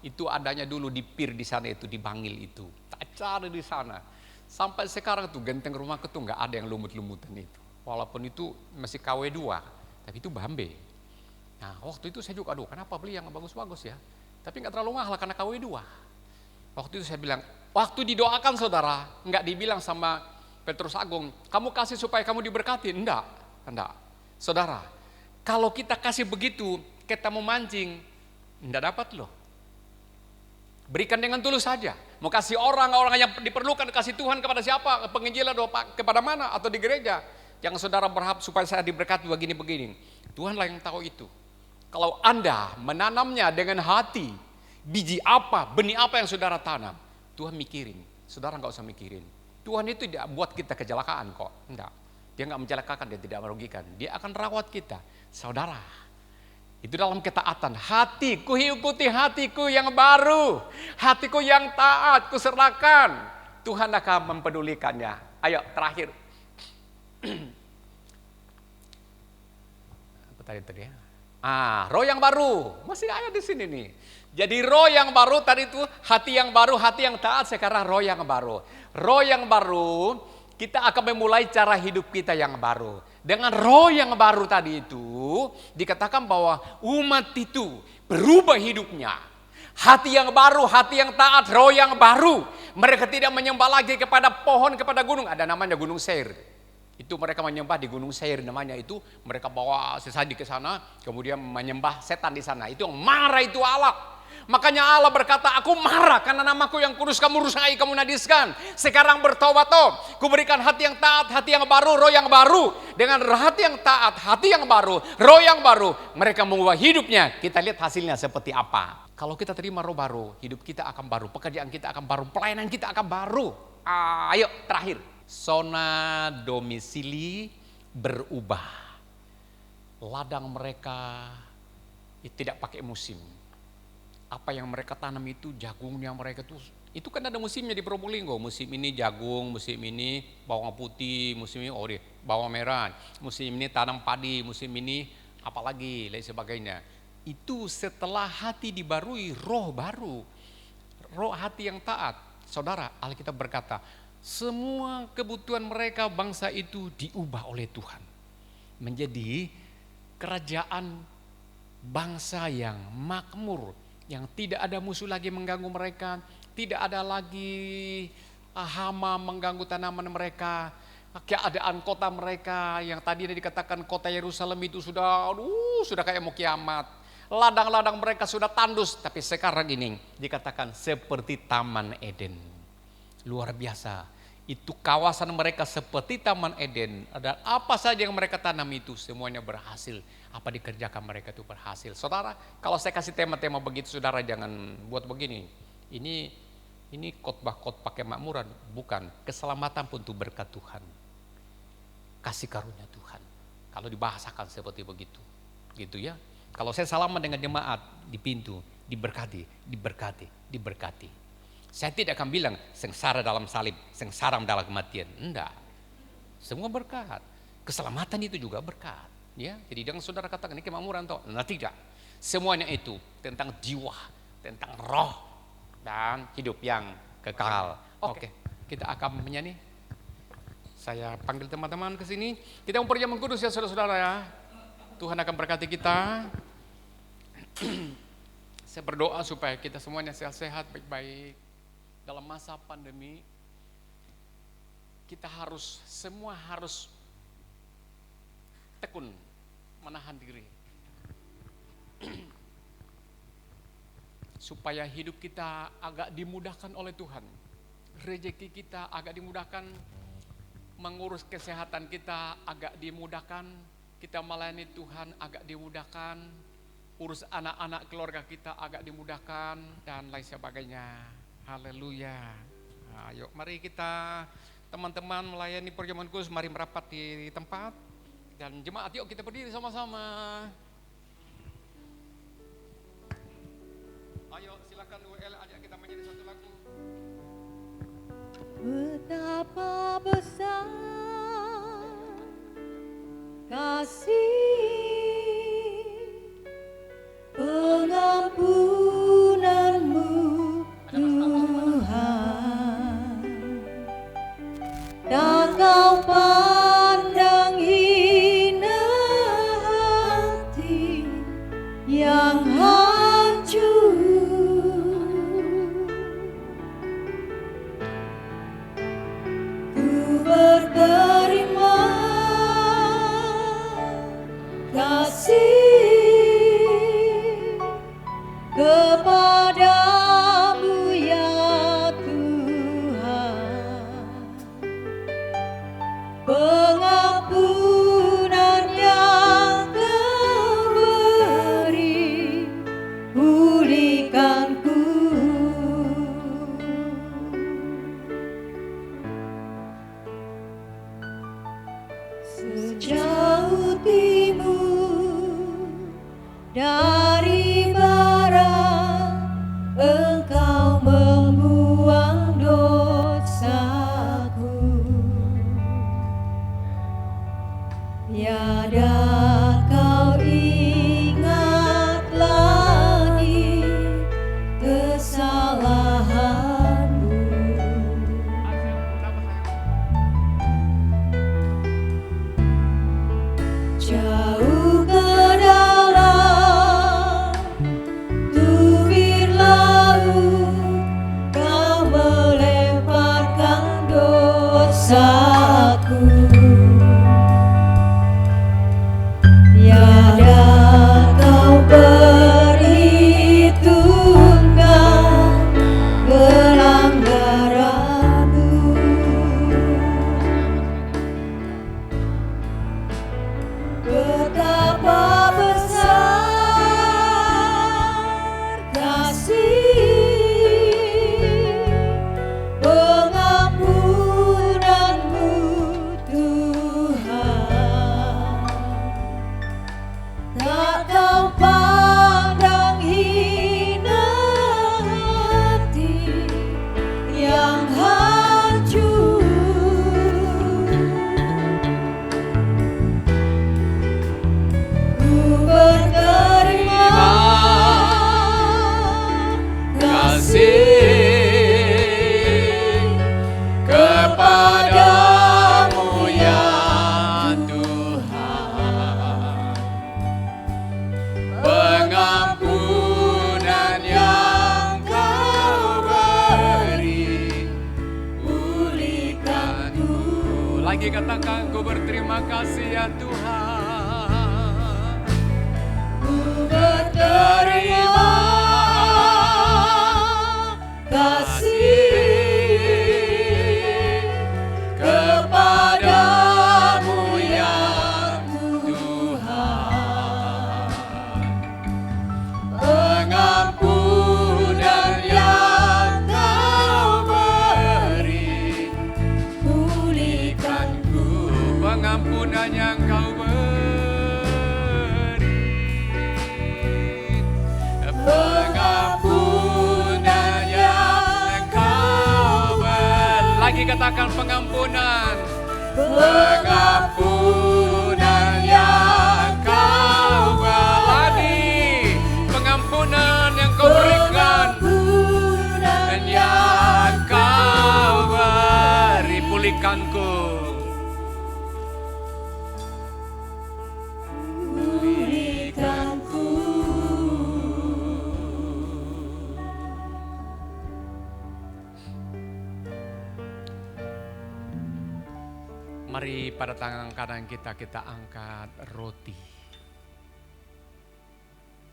Itu adanya dulu di Pir di sana itu, di Bangil itu. Tak cari di sana. Sampai sekarang tuh genteng rumahku tuh nggak ada yang lumut-lumutan itu. Walaupun itu masih KW2, tapi itu Bambe. Nah waktu itu saya juga, aduh kenapa beli yang bagus-bagus ya. Tapi nggak terlalu mahal karena KW2. Waktu itu saya bilang, waktu didoakan saudara, nggak dibilang sama Petrus Agung, kamu kasih supaya kamu diberkati. Enggak. Saudara, kalau kita kasih begitu, kita memancing, enggak dapat loh. Berikan dengan tulus saja. Mau kasih orang yang diperlukan, kasih Tuhan kepada siapa? Penginjilan kepada mana? Atau di gereja? Jangan saudara berharap supaya saya diberkati begini-begini. Tuhanlah yang tahu itu. Kalau Anda menanamnya dengan hati, biji apa, benih apa yang saudara tanam, Tuhan mikirin. Saudara nggak usah mikirin. Tuhan itu tidak buat kita kecelakaan kok. Enggak. Dia nggak mencelakakan, dia tidak merugikan. Dia akan rawat kita. Saudara, itu dalam ketaatan. Hatiku ikuti hatiku yang baru. Hatiku yang taat, kuserahkan. Tuhan akan mempedulikannya. Ayo terakhir. Apa tadi ya? Roh yang baru. Masih ada di sini nih. Jadi roh yang baru tadi itu hati yang baru, hati yang taat, sekarang roh yang baru. Roh yang baru, kita akan memulai cara hidup kita yang baru. Dengan roh yang baru tadi itu, dikatakan bahwa umat itu berubah hidupnya. Hati yang baru, hati yang taat, roh yang baru. Mereka tidak menyembah lagi kepada pohon, kepada gunung. Ada namanya Gunung Seir. Itu mereka menyembah di Gunung Seir namanya itu. Mereka bawa sesaji ke sana, kemudian menyembah setan di sana. Itu yang marah itu Allah. Makanya Allah berkata, aku marah karena namaku yang kudus kamu rusai, kamu najiskan. Sekarang bertobat kuberikan hati yang taat, hati yang baru, roh yang baru. Dengan hati yang taat, hati yang baru, roh yang baru, mereka mengubah hidupnya. Kita lihat hasilnya seperti apa. Kalau kita terima roh baru, hidup kita akan baru, pekerjaan kita akan baru, pelayanan kita akan baru. Ayo terakhir, zona domisili berubah. Ladang mereka tidak pakai musim. Apa yang mereka tanam itu, jagungnya mereka itu kan ada musimnya di Probolinggo. Musim ini jagung, musim ini bawang putih, musim ini bawang merah, musim ini tanam padi, musim ini apalagi lain sebagainya. Itu setelah hati dibarui, roh baru, roh hati yang taat. Saudara, Alkitab berkata, semua kebutuhan mereka bangsa itu diubah oleh Tuhan menjadi kerajaan bangsa yang makmur, yang tidak ada musuh lagi mengganggu mereka, tidak ada lagi hama mengganggu tanaman mereka, keadaan kota mereka yang tadi dikatakan kota Yerusalem itu sudah kayak mau kiamat. Ladang-ladang mereka sudah tandus, tapi sekarang ini dikatakan seperti Taman Eden. Luar biasa. Itu kawasan mereka seperti Taman Eden. Dan apa saja yang mereka tanam itu semuanya berhasil. Apa dikerjakan mereka itu berhasil. Saudara, kalau saya kasih tema-tema begitu, saudara jangan buat begini. Ini khotbah kemakmuran, bukan. Keselamatan pun itu berkat Tuhan. Kasih karunia Tuhan. Kalau dibahasakan seperti begitu. Gitu ya. Kalau saya salaman dengan jemaat di pintu, diberkati, diberkati, diberkati. Saya tidak akan bilang sengsara dalam salib, sengsara dalam kematian. Enggak. Semua berkat. Keselamatan itu juga berkat. Ya, jadi jangan saudara katakan ini kemakmuran toh. Nah, tidak. Semuanya itu tentang jiwa, tentang roh dan hidup yang kekal. Oke, kita akan menyanyi. Saya panggil teman-teman ke sini. Kita mau perjamuan kudus ya saudara-saudara ya. Tuhan akan berkati kita. Saya berdoa supaya kita semuanya sehat-sehat, baik-baik. Dalam masa pandemi, kita semua harus tekun menahan diri. supaya hidup kita agak dimudahkan oleh Tuhan. Rezeki kita agak dimudahkan, mengurus kesehatan kita agak dimudahkan, kita melayani Tuhan agak dimudahkan, urus anak-anak keluarga kita agak dimudahkan, dan lain sebagainya. Haleluya. Ayo mari kita teman-teman melayani perjamuan kudus, mari merapat di tempat. Dan jemaat yuk kita berdiri sama-sama. Ayo silakan WL ajak kita menjadi satu lagu. Betapa besar kasih pengampunanmu Tuhan, tak kau pandang hina hati yang hancur. Berterima kasih kepadamu ya Tuhan, pengampunan yang Kau beri pulihkanku. Sejauh timur dari barat, Engkau membuang dosaku. Tiada Kau ingat lagi kesalahanmu. Jauh ke dalam tubir laut, Kau melemparkan dosaku. Tiada Kau perhitungkan pelanggaranku. Betapa besar kasih pengampunanmu Tuhan, tak Kau pandang hina hati yang hancur. Ku berterima Kasih kepadamu ya Tuhan, pengampunan yang Kau beri pulihkanku. Lagi katakan, ku berterima kasih ya Tuhan, Ku berterima kasih kepadamu ya Tuhan, pengampunan yang Kau beri pulihkanku. pengampunan yang Kau beri, pengampunan yang Kau beri. Lagi katakan pengampunan, pengampunan yang Kau beri, pengampunan yang Kau berikan, dan yang Kau beri pulihkanku. Pulihkanku. Mari pada tangan kanan kita angkat roti.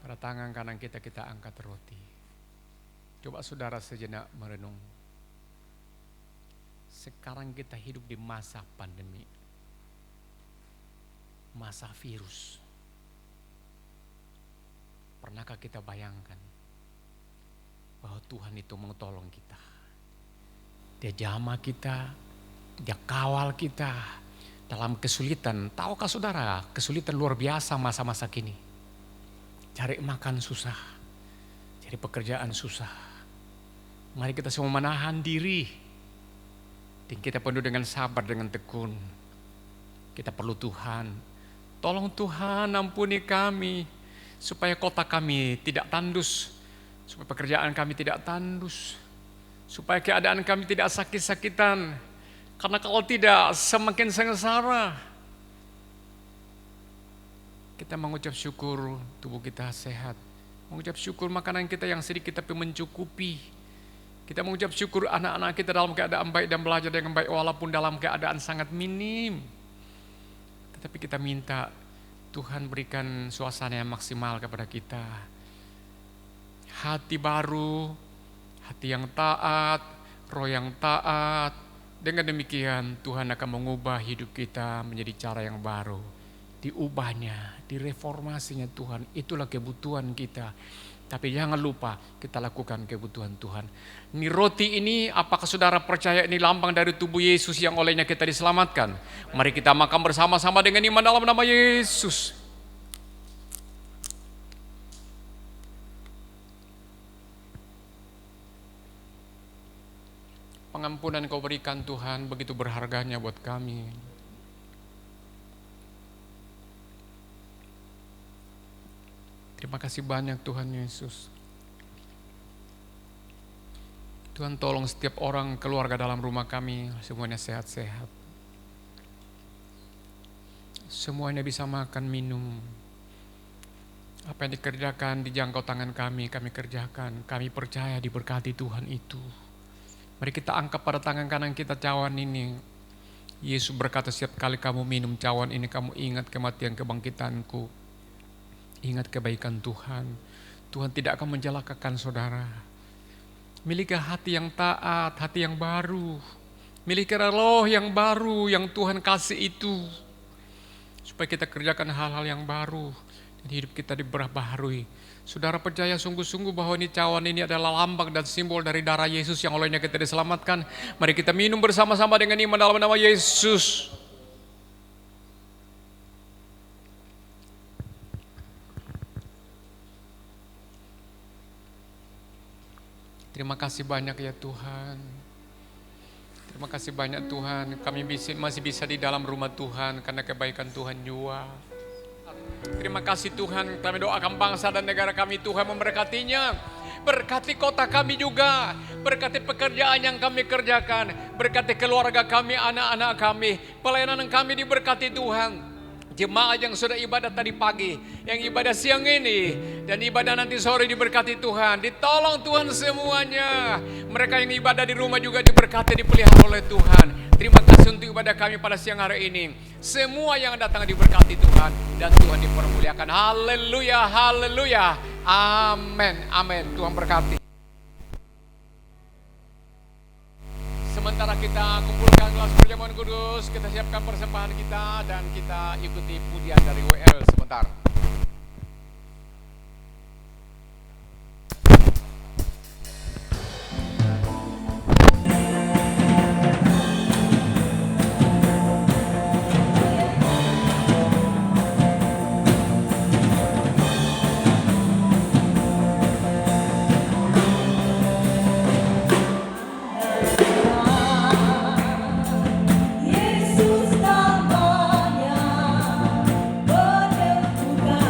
Pada tangan kanan kita angkat roti. Coba saudara sejenak merenung. Sekarang kita hidup di masa pandemi. Masa virus. Pernahkah kita bayangkan bahwa Tuhan itu menolong kita? Dia jamah kita, Dia kawal kita dalam kesulitan. Tahukah saudara, kesulitan luar biasa masa-masa kini. Cari makan susah, cari pekerjaan susah. Mari kita semua menahan diri. Dan kita penuh dengan sabar, dengan tekun. Kita perlu Tuhan. Tolong Tuhan ampuni kami. Supaya kota kami tidak tandus. Supaya pekerjaan kami tidak tandus. Supaya keadaan kami tidak sakit-sakitan. Karena kalau tidak semakin sengsara. Kita mengucap syukur tubuh kita sehat. Mengucap syukur makanan kita yang sedikit tapi mencukupi. Kita mengucap syukur anak-anak kita dalam keadaan baik dan belajar dengan baik walaupun dalam keadaan sangat minim. Tetapi kita minta Tuhan berikan suasana yang maksimal kepada kita. Hati baru, hati yang taat, roh yang taat. Dengan demikian Tuhan akan mengubah hidup kita menjadi cara yang baru. Diubahnya, direformasinya Tuhan, itulah kebutuhan kita. Tapi jangan lupa kita lakukan kebutuhan Tuhan. Ini roti ini, apakah saudara percaya ini lambang dari tubuh Yesus yang olehnya kita diselamatkan? Mari kita makan bersama-sama dengan iman dalam nama Yesus. Pengampunan Kau berikan Tuhan begitu berharganya buat kami. Terima kasih banyak Tuhan Yesus. Tuhan tolong setiap orang keluarga dalam rumah kami semuanya sehat-sehat. Semuanya bisa makan, minum. Apa yang dikerjakan dijangkau tangan kami kerjakan. Kami percaya diberkati Tuhan itu. Mari kita angkat pada tangan kanan kita cawan ini. Yesus berkata setiap kali kamu minum cawan ini kamu ingat kematian kebangkitanku. Ingat kebaikan Tuhan. Tuhan tidak akan mencelakakan saudara. Miliki hati yang taat, hati yang baru. Miliki roh yang baru yang Tuhan kasih itu. Supaya kita kerjakan hal-hal yang baru. Dan hidup kita diperbaharui. Saudara percaya sungguh-sungguh bahwa ini cawan ini adalah lambang dan simbol dari darah Yesus yang olehnya kita diselamatkan. Mari kita minum bersama-sama dengan iman dalam nama Yesus. Terima kasih banyak ya Tuhan. Terima kasih banyak Tuhan. Kami masih bisa di dalam rumah Tuhan karena kebaikan Tuhan jua. Terima kasih Tuhan. Kami doakan bangsa dan negara kami Tuhan memberkatinya. Berkati kota kami juga. Berkati pekerjaan yang kami kerjakan. Berkati keluarga kami, anak-anak kami. Pelayanan kami diberkati Tuhan. Jemaat yang sudah ibadah tadi pagi, yang ibadah siang ini, dan ibadah nanti sore diberkati Tuhan. Ditolong Tuhan semuanya. Mereka yang ibadah di rumah juga diberkati, dipelihara oleh Tuhan. Terima kasih untuk ibadah kami pada siang hari ini. Semua yang datang diberkati Tuhan, dan Tuhan dipermuliakan. Haleluya, haleluya. Amin, amin. Tuhan berkati. Sementara kita kumpulkan gelas perjamuan kudus, kita siapkan persembahan kita dan kita ikuti pujian dari WL sebentar. Yesus namanya, menentukan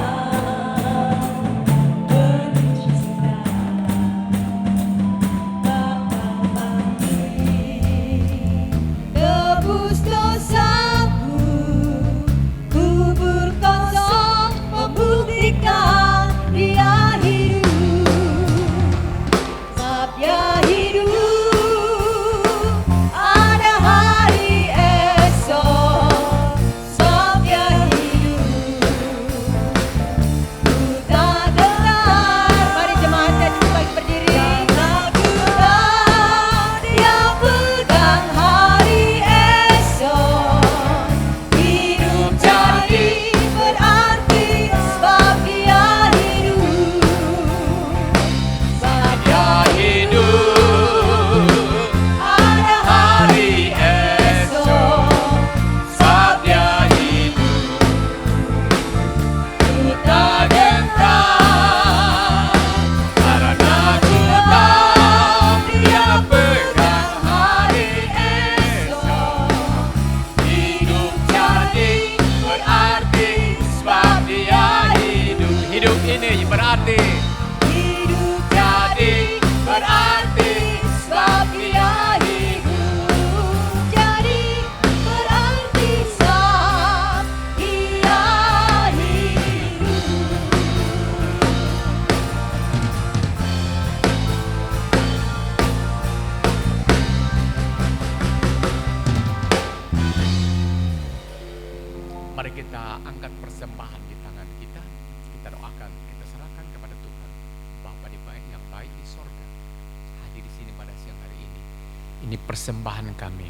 kita angkat persembahan di tangan kita, kita doakan, kita serahkan kepada Tuhan. Bapa yang baik di sorga, hadir di sini pada siang hari ini. Ini persembahan kami.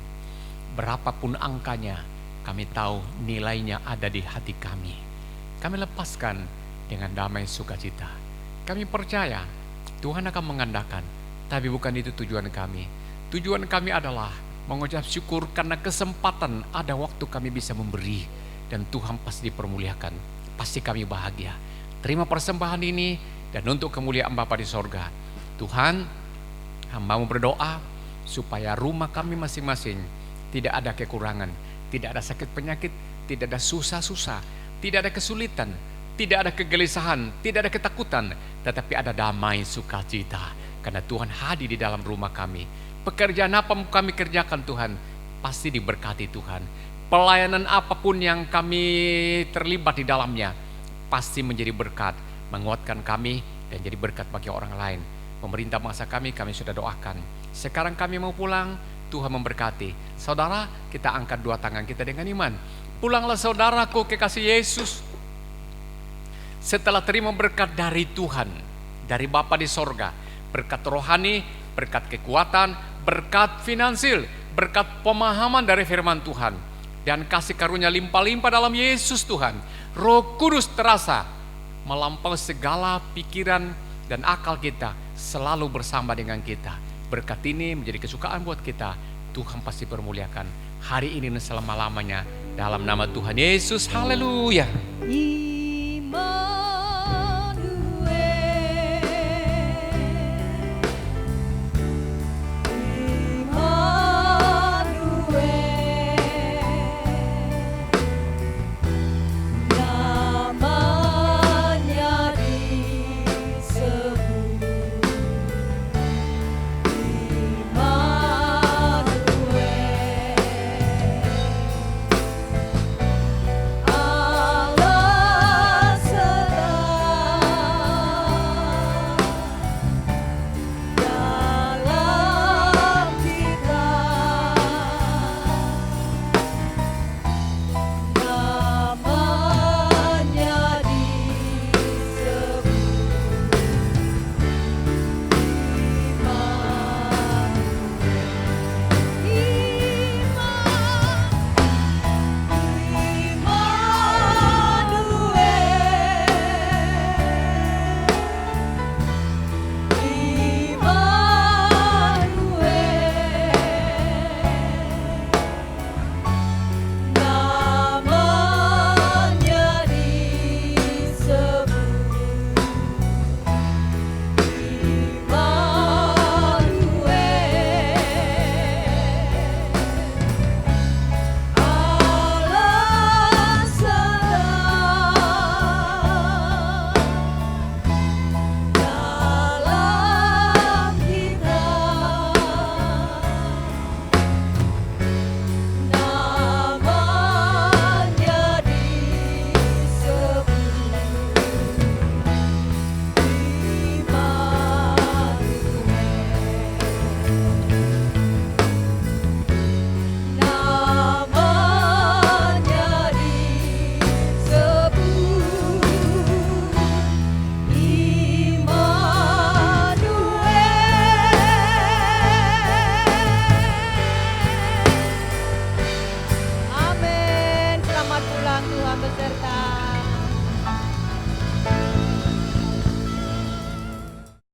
Berapapun angkanya, kami tahu nilainya ada di hati kami. Kami lepaskan dengan damai sukacita. Kami percaya Tuhan akan mengandalkan, tapi bukan itu tujuan kami. Tujuan kami adalah mengucap syukur karena kesempatan ada waktu kami bisa memberi, dan Tuhan pasti dipermuliakan, pasti kami bahagia. Terima persembahan ini, dan untuk kemuliaan Bapa di sorga, Tuhan, hamba-Mu berdoa supaya rumah kami masing-masing tidak ada kekurangan, tidak ada sakit penyakit, tidak ada susah-susah, tidak ada kesulitan, tidak ada kegelisahan, tidak ada ketakutan, tetapi ada damai sukacita, karena Tuhan hadir di dalam rumah kami. Pekerjaan apa kami kerjakan Tuhan, pasti diberkati Tuhan. Pelayanan apapun yang kami terlibat di dalamnya, pasti menjadi berkat, menguatkan kami dan jadi berkat bagi orang lain. Pemerintah bangsa kami sudah doakan. Sekarang kami mau pulang, Tuhan memberkati. Saudara, kita angkat dua tangan kita dengan iman. Pulanglah saudaraku kekasih Yesus. Setelah terima berkat dari Tuhan, dari Bapa di sorga, berkat rohani, berkat kekuatan, berkat finansial, berkat pemahaman dari firman Tuhan, dan kasih karunia limpah-limpah dalam Yesus Tuhan. Roh Kudus terasa melampaui segala pikiran dan akal kita, selalu bersama dengan kita. Berkat ini menjadi kesukaan buat kita. Tuhan pasti permuliakan hari ini dan selama-lamanya, dalam nama Tuhan Yesus. Haleluya. Tuhan beserta.